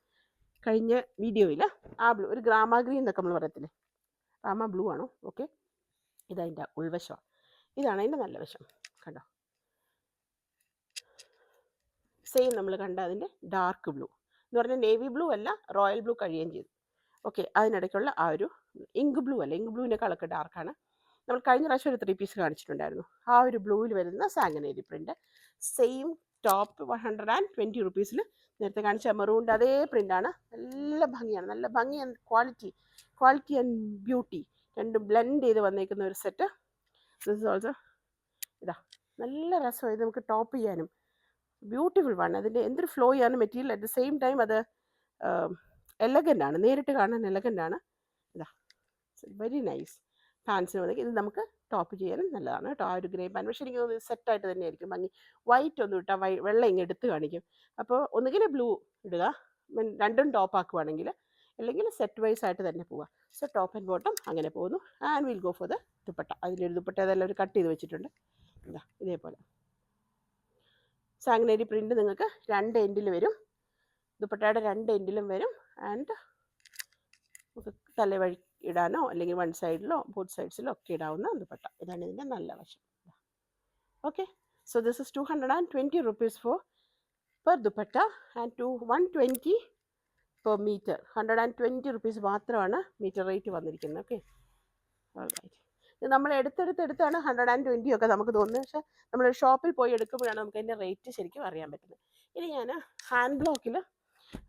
കഴിഞ്ഞ വീഡിയോയിൽ. ആ ബ്ലൂ ഒരു ഗ്രാമ ഗ്രീൻ എന്നൊക്കെ നമ്മൾ പറയത്തില്ലേ, ഗ്രാമ ബ്ലൂ ആണോ. ഓക്കെ, ഇതതിൻ്റെ ഉൾവശമാണ്. ഇതാണ് അതിൻ്റെ നല്ല വശം, കണ്ടോ. സെയിം നമ്മൾ കണ്ട അതിൻ്റെ ഡാർക്ക് ബ്ലൂ എന്ന് പറഞ്ഞാൽ നേവി ബ്ലൂ അല്ല, റോയൽ ബ്ലൂ കഴിയുകയും ചെയ്തു. ഓക്കെ, അതിനിടയ്ക്കുള്ള ആ ഒരു ഇങ്ക് ബ്ലൂ അല്ല, ഇങ്ക് ബ്ലൂവിനേക്കാളൊക്കെ ഡാർക്കാണ്. നമ്മൾ കഴിഞ്ഞ പ്രാവശ്യം ഒരു 3 പീസ് കാണിച്ചിട്ടുണ്ടായിരുന്നു, ആ ഒരു ബ്ലൂവിൽ വരുന്ന സാഗനേരി പ്രിൻ്റ്. സെയിം ടോപ്പ് 120 റുപ്പീസിൽ നേരത്തെ കാണിച്ച മെറൂണിൻ്റെ അതേ പ്രിൻ്റാണ്. നല്ല ഭംഗിയാണ്, നല്ല ഭംഗി ആൻഡ് ക്വാളിറ്റി ആൻഡ് ബ്യൂട്ടി രണ്ടും ബ്ലെൻഡ് ചെയ്ത് വന്നേക്കുന്ന ഒരു സെറ്റ്. ദിസ് ഓൾസോ ഇതാ നല്ല രസമാണ് ഇത് നമുക്ക് ടോപ്പ് ചെയ്യാനും. Beautiful one. അതിൻ്റെ എന്തൊരു ഫ്ലോ ചെയ്യാൻ material, at the same time അത് എലഗൻ്റ് ആണ്, നേരിട്ട് കാണാൻ എലഗൻ്റ് ആണ്. ഇതാ വെരി നൈസ്. പാൻസിന് മതി. ഇത് നമുക്ക് ടോപ്പ് ചെയ്യാനും നല്ലതാണ് കേട്ടോ. ആ ഒരു ഗ്രേ പാൻ, പക്ഷേ എനിക്ക് തോന്നുന്നു സെറ്റായിട്ട് തന്നെയായിരിക്കും ഭംഗി. വൈറ്റ് ഒന്നും ഇട്ടാൽ വെള്ളം ഇങ്ങ് എടുത്ത് കാണിക്കും. അപ്പോൾ ഒന്നുകിൽ ബ്ലൂ ഇടുക, രണ്ടും ടോപ്പ് ആക്കുവാണെങ്കിൽ, അല്ലെങ്കിൽ സെറ്റ് വൈസ് ആയിട്ട് തന്നെ പോവുക. സോ ടോപ്പ് ആൻഡ് ബോട്ടം അങ്ങനെ പോകുന്നു. And will go for the dupatta. അതിലൊരു ദുപ്പട്ട അതെല്ലാം ഒരു കട്ട് ചെയ്ത് വെച്ചിട്ടുണ്ട്. ഇതാ ഇതേപോലെ സാഗനേരി പ്രിൻ്റ് നിങ്ങൾക്ക് 2 എൻഡിൽ വരും, ദുപ്പട്ടയുടെ 2 എൻഡിലും വരും. ആൻഡ് നമുക്ക് തലവഴി ഇടാനോ അല്ലെങ്കിൽ വൺ സൈഡിലോ ബോത്ത് സൈഡ്സിലോ ഒക്കെ ഇടാവുന്ന ദുപ്പട്ട. ഇതാണ് ഇതിൻ്റെ നല്ല വശം. Okay, so this is 220 rupees per dupatta and 120 per metre. 120 rupees മാത്രമാണ് മീറ്റർ റേറ്റ് വന്നിരിക്കുന്നത്. ഓക്കെ, ഇത് നമ്മൾ എടുത്താണ് 120 ഒക്കെ നമുക്ക് തോന്നുന്നത്, പക്ഷേ നമ്മൾ ഷോപ്പിൽ പോയി എടുക്കുമ്പോഴാണ് നമുക്ക് അതിൻ്റെ റേറ്റ് ശരിക്കും അറിയാൻ പറ്റുന്നത്. ഇനി ഞാൻ ഹാൻഡ് ബ്ലോക്കിൽ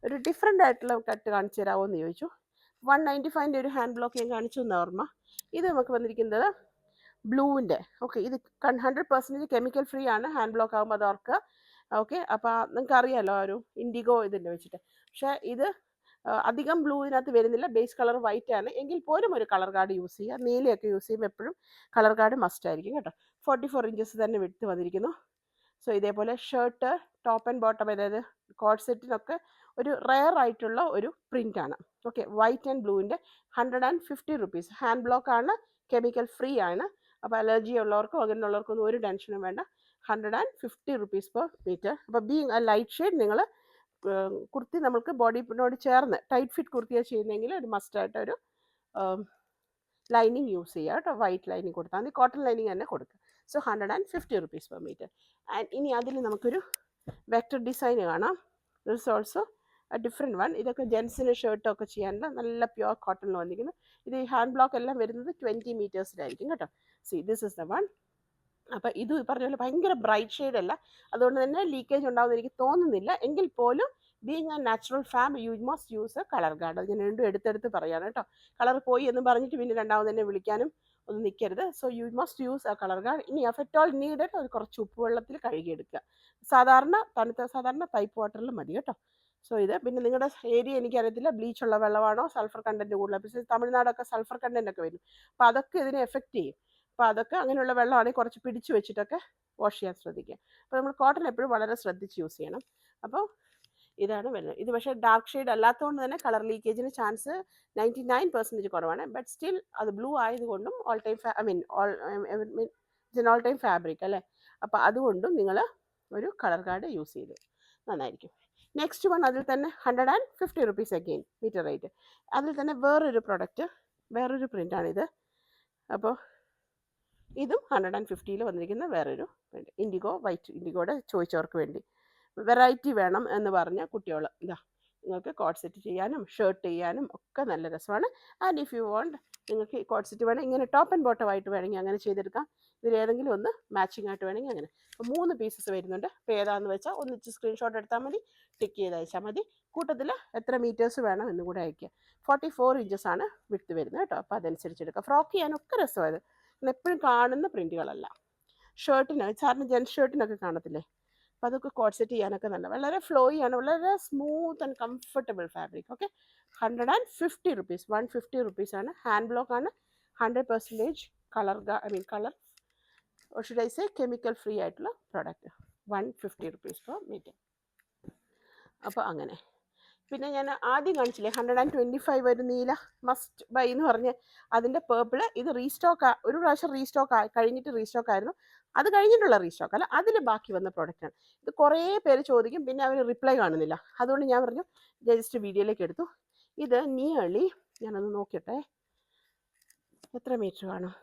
ഒരു ഡിഫറെൻ്റ് ആയിട്ടുള്ള കട്ട് കാണിച്ചു തരാമോ എന്ന് ചോദിച്ചു. 195 ഒരു ഹാൻഡ് ബ്ലോക്ക് ഞാൻ കാണിച്ചു എന്ന ഓർമ്മ. ഇത് നമുക്ക് വന്നിരിക്കുന്നത് ബ്ലൂവിൻ്റെ. ഓക്കെ, ഇത് 100% കെമിക്കൽ ഫ്രീ ആണ് ഹാൻഡ് ബ്ലോക്ക് ആകുമ്പോൾ, അത് ഓർക്കുക. ഓക്കെ, അപ്പോൾ നിങ്ങൾക്ക് അറിയാമല്ലോ ഒരു ഇൻഡിഗോ ഇതിൻ്റെ വെച്ചിട്ട്. പക്ഷേ ഇത് അധികം ബ്ലൂ ഇതിനകത്ത് വരുന്നില്ല, ബേസ് കളർ വൈറ്റ് ആണ്. എങ്കിൽ പോലും ഒരു കളർ കാർഡ് യൂസ് ചെയ്യുക. നീലയൊക്കെ യൂസ് ചെയ്യുമ്പോൾ എപ്പോഴും കളർ കാർഡ് മസ്റ്റ് ആയിരിക്കും കേട്ടോ. 44 ഇഞ്ചസ് തന്നെ വിട്ട് വന്നിരിക്കുന്നു. സോ ഇതേപോലെ ഷർട്ട്, ടോപ്പ് ആൻഡ് ബോട്ടം, അതായത് കോഡ് സെറ്റിനൊക്കെ ഒരു റെയർ ആയിട്ടുള്ള ഒരു പ്രിൻ്റാണ്. ഓക്കെ, വൈറ്റ് ആൻഡ് ബ്ലൂവിൻ്റെ 150 റുപ്പീസ്. ഹാൻഡ് ബ്ലോക്ക് ആണ്, കെമിക്കൽ ഫ്രീ ആണ്. അപ്പോൾ അലർജി ഉള്ളവർക്കോ അങ്ങനെയുള്ളവർക്കൊന്നും ഒരു ടെൻഷനും വേണ്ട. 150 റുപ്പീസ് പെർ മീറ്റർ. അപ്പോൾ ബീങ് എ ലൈറ്റ് ഷെയ്ഡ്, നിങ്ങൾ കുർത്തി നമുക്ക് ബോഡിയോട് ചേർന്ന് ടൈറ്റ് ഫിറ്റ് കുർത്തിയാണ് ചെയ്യുന്നതെങ്കിൽ ഒരു മസ്റ്റായിട്ട് ഒരു ലൈനിങ് യൂസ് ചെയ്യുക കേട്ടോ. വൈറ്റ് ലൈനിങ് കൊടുത്താൽ മതി, കോട്ടൺ ലൈനിങ് തന്നെ കൊടുക്കുക. So 150 rupees per meter. And ഇനി അതിൽ നമുക്കൊരു വെക്ടർ ഡിസൈൻ കാണാം. This also different one. ഇതൊക്കെ ജെൻസിന് ഷർട്ടൊക്കെ ചെയ്യാനുള്ള നല്ല പ്യുവർ കോട്ടണിൽ വന്നിരിക്കുന്നു. ഇത് ഈ ഹാൻഡ് ബ്ലോക്ക് എല്ലാം വരുന്നത് 20 മീറ്റേഴ്സിലായിരിക്കും കേട്ടോ. See this is the one. അപ്പോൾ ഇത് പറഞ്ഞ പോലെ ഭയങ്കര ബ്രൈറ്റ് ഷെയ്ഡ് അല്ല, അതുകൊണ്ട് തന്നെ ലീക്കേജ് ഉണ്ടാകുമെന്ന് എനിക്ക് തോന്നുന്നില്ല. എങ്കിൽ പോലും being A natural farm you must use A colour guard. അത് ഞാൻ രണ്ടും എടുത്തെടുത്ത് പറയാണ് കേട്ടോ. കളർ പോയി എന്ന് പറഞ്ഞിട്ട് പിന്നെ രണ്ടാമത് തന്നെ വിളിക്കാനും ഒന്നും നിൽക്കരുത്. So you must use A colour guard. ഇനി അഫ് അറ്റ് ഓൾ നീഡഡ് ഒരു കുറച്ച് ഉപ്പുവെള്ളത്തിൽ കഴുകിയെടുക്കുക. സാധാരണ പൈപ്പ് വാട്ടറിൽ മതി കേട്ടോ. സോ ഇത് പിന്നെ നിങ്ങളുടെ ഏരിയ എനിക്കറിയത്തില്ല, ബ്ലീച്ചുള്ള വെള്ളമാണോ സൾഫർ കണ്ടൻറ്റ് കൂടുതൽ. പക്ഷേ തമിഴ്നാടൊക്കെ സൾഫർ കണ്ടൻറ്റ് ഒക്കെ വരും, അപ്പോൾ അതൊക്കെ ഇതിനെ എഫക്റ്റ് ചെയ്യും. അപ്പോൾ അതൊക്കെ അങ്ങനെയുള്ള വെള്ളമാണെങ്കിൽ കുറച്ച് പിടിച്ച് വെച്ചിട്ടൊക്കെ വാഷ് ചെയ്യാൻ ശ്രദ്ധിക്കുക. അപ്പോൾ നമ്മൾ കോട്ടൺ എപ്പോഴും വളരെ ശ്രദ്ധിച്ച് യൂസ് ചെയ്യണം. അപ്പോൾ ഇതാണ് വരുന്നത്. ഇത് പക്ഷേ ഡാർക്ക് ഷെയ്ഡ് അല്ലാത്തതുകൊണ്ട് തന്നെ കളർ ലീക്കേജിന് ചാൻസ് 99% കുറവാണ്. ബട്ട് സ്റ്റിൽ അത് ബ്ലൂ ആയതുകൊണ്ടും all time all time fabric അല്ലേ, അപ്പോൾ അതുകൊണ്ടും നിങ്ങൾ ഒരു കളർ ഗാർഡ് യൂസ് ചെയ്ത് നന്നായിരിക്കും. നെക്സ്റ്റ് വൺ അതിൽ തന്നെ 150 rupees അഗെയിൻ മീറ്റർ റേറ്റ്. അതിൽ തന്നെ വേറൊരു പ്രൊഡക്റ്റ്, വേറൊരു പ്രിൻ്റാണിത്. അപ്പോൾ ഇതും 150 വന്നിരിക്കുന്ന വേറൊരു പ്രിൻ്റ്. ഇൻഡിഗോ വൈറ്റ്, ഇൻഡിഗോയുടെ ചോദിച്ചവർക്ക് വേണ്ടി വെറൈറ്റി വേണം എന്ന് പറഞ്ഞ കുട്ടികൾ ഇതാ നിങ്ങൾക്ക് കോഡ് സെറ്റ് ചെയ്യാനും ഷർട്ട് ചെയ്യാനും ഒക്കെ നല്ല രസമാണ്. ആൻഡ് ഇഫ് യു വോണ്ട് നിങ്ങൾക്ക് കോഡ് സെറ്റ് വേണം ഇങ്ങനെ ടോപ്പ് ആൻഡ് ബോട്ടം ആയിട്ട് വേണമെങ്കിൽ അങ്ങനെ ചെയ്തെടുക്കാം. ഇതിലേതെങ്കിലും ഒന്ന് മാച്ചിങ് ആയിട്ട് വേണമെങ്കിൽ അങ്ങനെ. അപ്പോൾ 3 പീസസ് വരുന്നുണ്ട്. അപ്പോൾ ഏതാണെന്ന് വെച്ചാൽ ഒന്നിച്ച് സ്ക്രീൻഷോട്ട് എടുത്താൽ മതി, ടിക്ക് ചെയ്ത് അയച്ചാൽ മതി. കൂട്ടത്തിൽ എത്ര മീറ്റേഴ്സ് വേണം എന്നും കൂടെ അയക്കുക. 44 inches ആണ് വിട്ട് വരുന്നത് കേട്ടോ. അപ്പോൾ അതനുസരിച്ച് എടുക്കുക. ഫ്രോക്ക് ചെയ്യാനൊക്കെ രസമായത്, എപ്പോഴും കാണുന്ന പ്രിൻറ്റുകളല്ല. ഷർട്ടിന് സാറിന് ജെൻസ് ഷർട്ടിനൊക്കെ കാണത്തില്ലേ, അപ്പോൾ അതൊക്കെ കോഡ് സെറ്റ് ചെയ്യാനൊക്കെ നല്ല വളരെ ഫ്ലോയിയാണ്, വളരെ smooth and comfortable fabric. Okay, 150 rupees, 150 rupees ആണ്. ഹാൻഡ് ബ്ലോക്ക് ആണ്, 100% colour colour should I say chemical free ആയിട്ടുള്ള പ്രോഡക്റ്റ്. 150 rupees per meter. അപ്പോൾ അങ്ങനെ. പിന്നെ ഞാൻ ആദ്യം കാണിച്ചില്ലേ 125 ഒരു നീല മസ്റ്റ് ബൈ എന്ന് പറഞ്ഞ്, അതിൻ്റെ പേർപ്പിൾ ഇത് റീസ്റ്റോക്ക്, ഒരു പ്രാവശ്യം റീസ്റ്റോക്ക് കഴിഞ്ഞിട്ട് റീസ്റ്റോക്ക് ആയിരുന്നു. അത് കഴിഞ്ഞിട്ടുള്ള റീസ്റ്റോക്ക് അല്ല, അതിൽ ബാക്കി വന്ന പ്രോഡക്റ്റാണ്. ഇത് കുറേ പേര് ചോദിക്കും, പിന്നെ അവർ റിപ്ലൈ കാണുന്നില്ല. അതുകൊണ്ട് ഞാൻ പറഞ്ഞു ജസ്റ്റ് വീഡിയോയിലേക്ക് എടുത്തു. ഇത് നിയർലി ഞാനൊന്ന് നോക്കിയിട്ടെ എത്ര മീറ്റർ കാണും.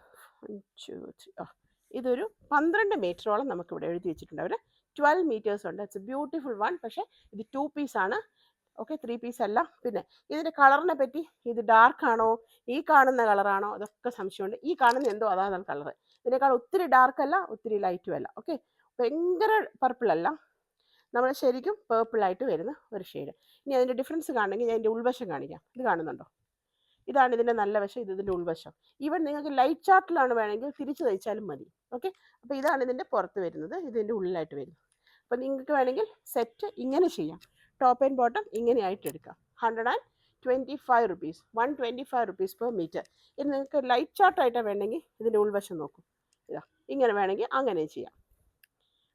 ഇതൊരു 12 മീറ്ററോളം നമുക്കിവിടെ എഴുതി വെച്ചിട്ടുണ്ട്. അവർ 12 meters ഉണ്ട്. It's a beautiful one. പക്ഷേ ഇത് 2 പീസാണ്. ഓക്കെ, 3 പീസ് അല്ല. പിന്നെ ഇതിൻ്റെ കളറിനെ പറ്റി, ഇത് ഡാർക്ക് ആണോ ഈ കാണുന്ന കളറാണോ അതൊക്കെ സംശയമുണ്ട്. ഈ കാണുന്ന എന്തോ അതാണ് കളർ. ഇതിനേക്കാൾ ഒത്തിരി ഡാർക്ക് അല്ല, ഒത്തിരി ലൈറ്റും അല്ല. ഓക്കെ, ഭയങ്കര പർപ്പിൾ അല്ല, നമ്മൾ ശരിക്കും പേർപ്പിളായിട്ട് വരുന്ന ഒരു ഷെയ്ഡ്. ഇനി അതിൻ്റെ ഡിഫറൻസ് കാണണമെങ്കിൽ ഞാൻ ഇതിൻ്റെ ഉൾവശം കാണിക്കാം. ഇത് കാണുന്നുണ്ടോ, ഇതാണ് ഇതിൻ്റെ നല്ല വശം, ഇത് ഇതിൻ്റെ ഉൾവശം. ഈവൻ നിങ്ങൾക്ക് ലൈറ്റ് ചാർട്ടിലാണ് വേണമെങ്കിൽ തിരിച്ച് തയ്ച്ചാലും മതി. ഓക്കെ, അപ്പോൾ ഇതാണ് ഇതിൻ്റെ പുറത്ത് വരുന്നത്, ഇതിൻ്റെ ഉള്ളിലായിട്ട് വരുന്നത്. അപ്പോൾ നിങ്ങൾക്ക് വേണമെങ്കിൽ സെറ്റ് ഇങ്ങനെ ചെയ്യാം, ടോപ്പ് ആൻഡ് ബോട്ടം ഇങ്ങനെയായിട്ട് എടുക്കാം. 125 rupees, 125 rupees per meter. ഇത് നിങ്ങൾക്ക് ലൈറ്റ് ചാർട്ടായിട്ടാണ് വേണമെങ്കിൽ ഇതിൻ്റെ ഉൾവശം നോക്കും, ഇതാ ഇങ്ങനെ വേണമെങ്കിൽ അങ്ങനെ ചെയ്യാം,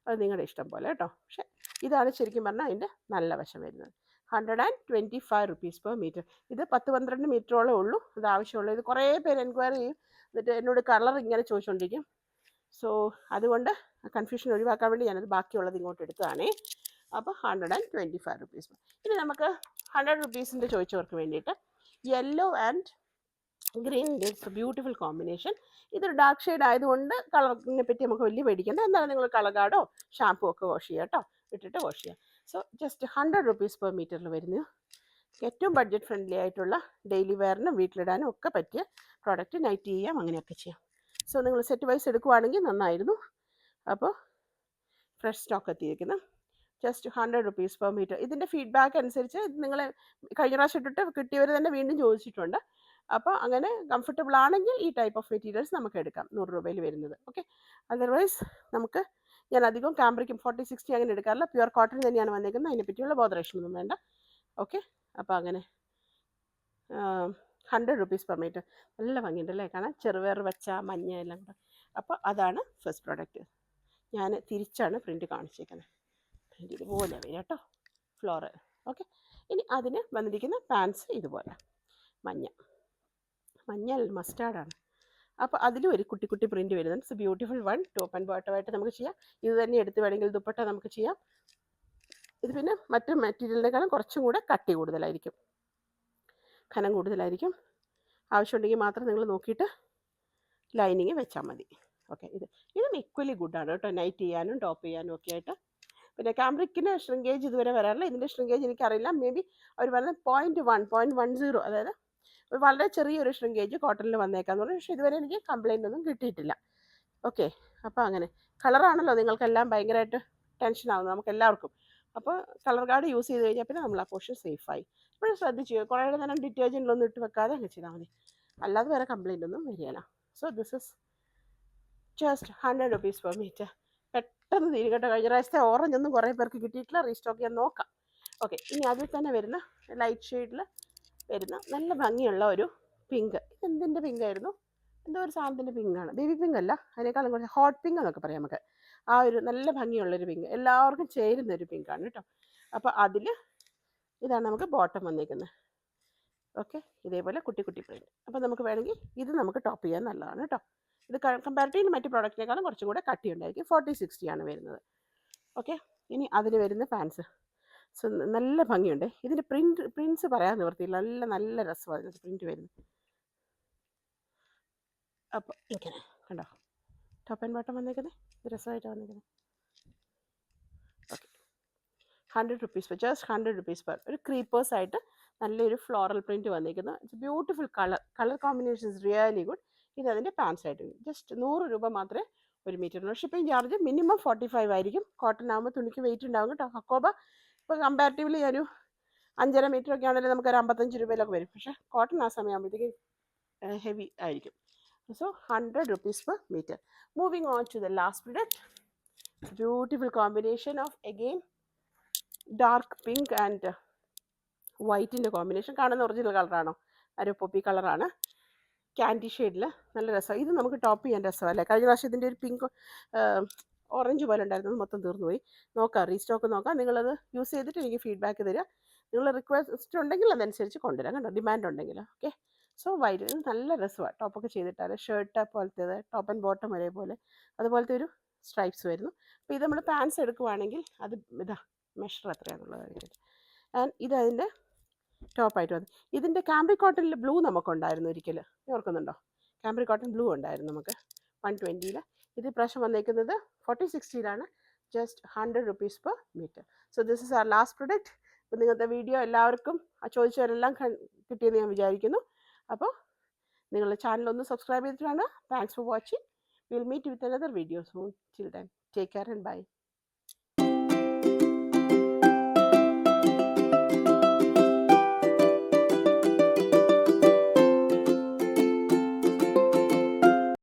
അത് നിങ്ങളുടെ ഇഷ്ടം പോലെ കേട്ടോ. പക്ഷേ ഇതാണ് ശരിക്കും പറഞ്ഞാൽ അതിൻ്റെ നല്ല വശം വരുന്നത്. 125 rupees per meter. ഇത് 10-12 മീറ്ററോളം ഉള്ളൂ ഇത് ആവശ്യമുള്ളൂ. ഇത് കുറേ പേര് എൻക്വയറി ചെയ്യും, എന്നിട്ട് എന്നോട് കളർ ഇങ്ങനെ ചോദിച്ചുകൊണ്ടിരിക്കും. സോ അതുകൊണ്ട് കൺഫ്യൂഷൻ ഒഴിവാക്കാൻ വേണ്ടി ഞാനത് ബാക്കിയുള്ളത് ഇങ്ങോട്ട് എടുത്തതാണേ. അപ്പോൾ 125 rupees. ഇനി നമുക്ക് 100 rupees ചോദിച്ചവർക്ക് വേണ്ടിയിട്ട് yellow and green, it's a beautiful combination. ഇതൊരു ഡാർക്ക് ഷെയ്ഡ് ആയതുകൊണ്ട് കളറിനെ പറ്റി നമുക്ക് വലിയ പേടിക്കേണ്ട. എന്നാലും നിങ്ങൾ കളർ ഗാർഡോ ഷാമ്പൂ ഒക്കെ വാഷ് ചെയ്യുക കേട്ടോ, ഇട്ടിട്ട് വാഷ് ചെയ്യുക. So just 100 rupees per meter വരുന്നു. ഏറ്റവും ബഡ്ജറ്റ് ഫ്രണ്ട്ലി ആയിട്ടുള്ള ഡെയിലി വെയറിനും വീട്ടിലിടാനും ഒക്കെ പറ്റിയ പ്രോഡക്റ്റ്. നൈറ്റ് ചെയ്യാം, അങ്ങനെയൊക്കെ ചെയ്യാം. സോ നിങ്ങൾ സെറ്റ് വൈസ് എടുക്കുവാണെങ്കിൽ നന്നായിരുന്നു. അപ്പോൾ ഫ്രഷ് സ്റ്റോക്ക് എത്തിയിരിക്കുന്നു. Just 100 rupees per meter. ഇതിൻ്റെ ഫീഡ്ബാക്ക് അനുസരിച്ച് നിങ്ങൾ കഴിഞ്ഞ പ്രാവശ്യം ഇട്ടിട്ട് കിട്ടിയവർ തന്നെ വീണ്ടും ചോദിച്ചിട്ടുണ്ട്. അപ്പോൾ അങ്ങനെ കംഫർട്ടബിൾ ആണെങ്കിൽ ഈ ടൈപ്പ് ഓഫ് മെറ്റീരിയൽസ് നമുക്ക് എടുക്കാം, 100 രൂപയിൽ വരുന്നത്. ഓക്കെ, അതർവൈസ് നമുക്ക് ഞാൻ അധികം കാംബ്രിക്കും 40-60 അങ്ങനെ എടുക്കാറില്ല, പ്യുവർ കോട്ടൺ തന്നെയാണ് വന്നേക്കുന്നത്. അതിനെപ്പറ്റിയുള്ള ബോധറേഷനൊന്നും വേണ്ട. ഓക്കെ, അപ്പോൾ അങ്ങനെ 100 rupees per meter. നല്ല ഭംഗിയുണ്ടല്ലേ കാണാൻ, ചെറുവേർ വെച്ച മഞ്ഞ എല്ലാം കൂടെ. അപ്പോൾ അതാണ് ഫസ്റ്റ് പ്രോഡക്റ്റ്. ഞാൻ തിരിച്ചാണ് പ്രിൻറ്റ് കാണിച്ചേക്കുന്നത്. പ്രിൻറ്റ് ഇതുപോലെ വരും കേട്ടോ, ഫ്ലോറൽ. ഓക്കെ, ഇനി അതിന് വന്നിരിക്കുന്ന പാൻസ് ഇതുപോലെ മഞ്ഞ മസ്റ്റാർഡാണ്. അപ്പോൾ അതിലും ഒരു കുട്ടി കുട്ടി പ്രിൻറ്റ് വരുന്നുണ്ട്. It's beautiful one. Top and ബോട്ടമായിട്ട് നമുക്ക് ചെയ്യാം. ഇത് തന്നെ എടുത്ത് വേണമെങ്കിൽ ദുപ്പട്ട നമുക്ക് ചെയ്യാം. ഇത് പിന്നെ മറ്റു മെറ്റീരിയലിനേക്കാളും കുറച്ചും കൂടെ കട്ടി കൂടുതലായിരിക്കും, കനം കൂടുതലായിരിക്കും. ആവശ്യമുണ്ടെങ്കിൽ മാത്രം നിങ്ങൾ നോക്കിയിട്ട് ലൈനിങ് വെച്ചാൽ മതി. ഓക്കെ, ഇതും ഈക്വലി ഗുഡാണ് കേട്ടോ, നൈറ്റ് ചെയ്യാനും ടോപ്പ് ചെയ്യാനും ഒക്കെ ആയിട്ട്. പിന്നെ കാംബ്രിക്കിന് ഷ്രിങ്കേജ് ഇതുവരെ വരാറില്ല. ഇതിൻ്റെ ഷ്രിങ്കേജ് എനിക്കറിയില്ല. മേ ബി അവർ പറഞ്ഞത് 0.10, അതായത് വളരെ ചെറിയൊരു ഷ്രിങ്കേജ് കോട്ടണിൽ വന്നേക്കാന്ന് പറഞ്ഞു. പക്ഷേ ഇതുവരെ എനിക്ക് കംപ്ലൈൻ്റ് ഒന്നും കിട്ടിയിട്ടില്ല. ഓക്കെ, അപ്പോൾ അങ്ങനെ കളറാണല്ലോ നിങ്ങൾക്കെല്ലാം ഭയങ്കരമായിട്ട് ടെൻഷൻ ആവുന്നത്, നമുക്ക് എല്ലാവർക്കും. അപ്പോൾ കളർ കാർഡ് യൂസ് ചെയ്ത് കഴിഞ്ഞാൽ പിന്നെ നമ്മൾ ആ പോർഷൻ സേഫായി. ഇപ്പോഴും ശ്രദ്ധിച്ചു കുറേ നേരം ഡിറ്റർജൻറ്റിലൊന്നും ഇട്ട് വെക്കാതെ അങ്ങനെ ചെയ്താൽ മതി, അല്ലാതെ വേറെ കംപ്ലൈൻ്റ് ഒന്നും വരികയില്ല. So this is just 100 rupees per metre. പെട്ടെന്ന് തീരും കേട്ടോ. കഴിഞ്ഞ പ്രാവശ്യത്തെ ഓറഞ്ച് ഒന്നും കുറേ പേർക്ക് കിട്ടിയിട്ടില്ല, റീസ്റ്റോക്ക് ചെയ്യാൻ നോക്കാം. ഓക്കെ, ഇനി അതിൽ തന്നെ വരുന്ന ലൈറ്റ് ഷെയ്ഡിൽ വരുന്ന നല്ല ഭംഗിയുള്ള ഒരു പിങ്ക്. എന്തിൻ്റെ പിങ്ക് ആയിരുന്നു? എന്തോ ഒരു സാധനത്തിൻ്റെ പിങ്കാണ്, ബേബി പിങ്ക് അല്ല, അതിനേക്കാളും കുറച്ച് ഹോട്ട് പിങ്ക് എന്നൊക്കെ പറയാം നമുക്ക്. ആ ഒരു നല്ല ഭംഗിയുള്ളൊരു പിങ്ക്, എല്ലാവർക്കും ചേരുന്നൊരു പിങ്കാണ് കേട്ടോ. അപ്പോൾ അതിൽ ഇതാണ് നമുക്ക് ബോട്ടം വന്നിരിക്കുന്നത്. ഓക്കെ, ഇതേപോലെ കുട്ടി കുട്ടി പ്രിൻറ്റ്. അപ്പോൾ നമുക്ക് വേണമെങ്കിൽ ഇത് നമുക്ക് ടോപ്പ് ചെയ്യാൻ നല്ലതാണ് കേട്ടോ. ഇത് കമ്പാരിറ്റീവ്ലി മറ്റ് പ്രോഡക്റ്റിനേക്കാളും കുറച്ചും കൂടെ കട്ടി ഉണ്ടായിരിക്കും. 40-60 ആണ് വരുന്നത്. ഓക്കെ, ഇനി അതിന് വരുന്ന പാൻസ്. സോ നല്ല ഭംഗിയുണ്ട്. ഇതിൻ്റെ പ്രിൻറ്റ്സ് പറയാൻ നിവർത്തിയില്ല, നല്ല നല്ല രസമാണ് ഇതിൻ്റെ പ്രിൻറ്റ് വരുന്നത്. അപ്പോൾ ഇങ്ങനെ കണ്ടോ, ടോപ്പ് ആൻഡ് ബോട്ടം വന്നേക്കുന്നത് ഇത് രസമായിട്ടാണ് വന്നേക്കുന്നത്. Okay, 100 rupees per, just 100 rupees per. ഒരു ക്രീപ്പേഴ്സായിട്ട് നല്ലൊരു ഫ്ലോറൽ പ്രിൻറ്റ് വന്നിരിക്കുന്നു. It's beautiful colour combination is really good. ഇത് അതിൻ്റെ പാൻസായിട്ട് ജസ്റ്റ് 100 രൂപ മാത്രമേ ഒരു മീറ്ററിന്. ഷിപ്പിംഗ് ചാർജ് മിനിമം 45 ആയിരിക്കും. കോട്ടൺ ആകുമ്പോൾ തുണിക്ക് വെയിറ്റ് ഉണ്ടാകും കേട്ടോ. ഹക്കോബ ഇപ്പോൾ കമ്പാരിറ്റീവ്ലി ഒരു 5.5 മീറ്റർ ഒക്കെ ആണെങ്കിൽ നമുക്കൊരു 55 രൂപയിലൊക്കെ വരും. പക്ഷേ കോട്ടൺ ആ സമയമാകുമ്പോഴത്തേക്ക് ഹെവി ആയിരിക്കും. So 100 rupees per meter. Moving on to the last product. Beautiful combination of again dark pink and വൈറ്റിൻ്റെ കോമ്പിനേഷൻ. കാണുന്ന ഒറിജിനൽ കളറാണോ? ഒരു പോപ്പി കളറാണ്, ക്യാൻഡി ഷെയ്ഡിൽ നല്ല രസമാണ്. ഇത് നമുക്ക് ടോപ്പ് ചെയ്യാൻ രസമല്ലേ. കഴിഞ്ഞ പ്രാവശ്യം ഇതിൻ്റെ ഒരു പിങ്ക് ഓറഞ്ച് പോലെ ഉണ്ടായിരുന്നത് മൊത്തം തീർന്നു പോയി. നോക്കാം, റീസ്റ്റോക്ക് നോക്കാം. നിങ്ങളത് യൂസ് ചെയ്തിട്ട് എനിക്ക് ഫീഡ്ബാക്ക് തരിക. നിങ്ങൾ റിക്വസ്റ്റ് ഉണ്ടെങ്കിൽ അതനുസരിച്ച് കൊണ്ടുവരാം കേട്ടോ, ഡിമാൻഡ് ഉണ്ടെങ്കിൽ. ഓക്കെ, സോ വൈറ്റ് ഇത് നല്ല രസമാണ് ടോപ്പൊക്കെ ചെയ്തിട്ടാണ്. ഷർട്ട് പോലത്തേത്, ടോപ്പ് ആൻഡ് ബോട്ടം ഒരേപോലെ അതുപോലത്തെ ഒരു സ്ട്രൈപ്സ് വരുന്നു. അപ്പോൾ ഇത് നമ്മൾ പാൻസ് എടുക്കുവാണെങ്കിൽ അത് ഇതാ മെഷർ എത്രയാണെന്നുള്ളത് അറിയില്ല. ആൻഡ് ഇതതിൻ്റെ ടോപ്പായിട്ട് വന്നു. ഇതിൻ്റെ കാംബ്രിക് കോട്ടണിൽ ബ്ലൂ നമുക്കുണ്ടായിരുന്നു ഒരിക്കൽ, ഓർക്കുന്നുണ്ടോ? കാംബ്രിക് കോട്ടൺ ബ്ലൂ ഉണ്ടായിരുന്നു നമുക്ക് 120. ഇത് പ്രാവശ്യം വന്നേക്കുന്നത് 40-60 just 100 rupees per meter. So this is our last product. അപ്പോൾ നിങ്ങളുടെ വീഡിയോ എല്ലാവർക്കും ചോദിച്ചവരെല്ലാം കിട്ടിയെന്ന് ഞാൻ വിചാരിക്കുന്നു. അപ്പോൾ നിങ്ങൾ ചാനലൊന്ന് സബ്സ്ക്രൈബ് ചെയ്തിട്ടാണ്. Thanks for watching. Will meet with another video soon. Till then take care and by.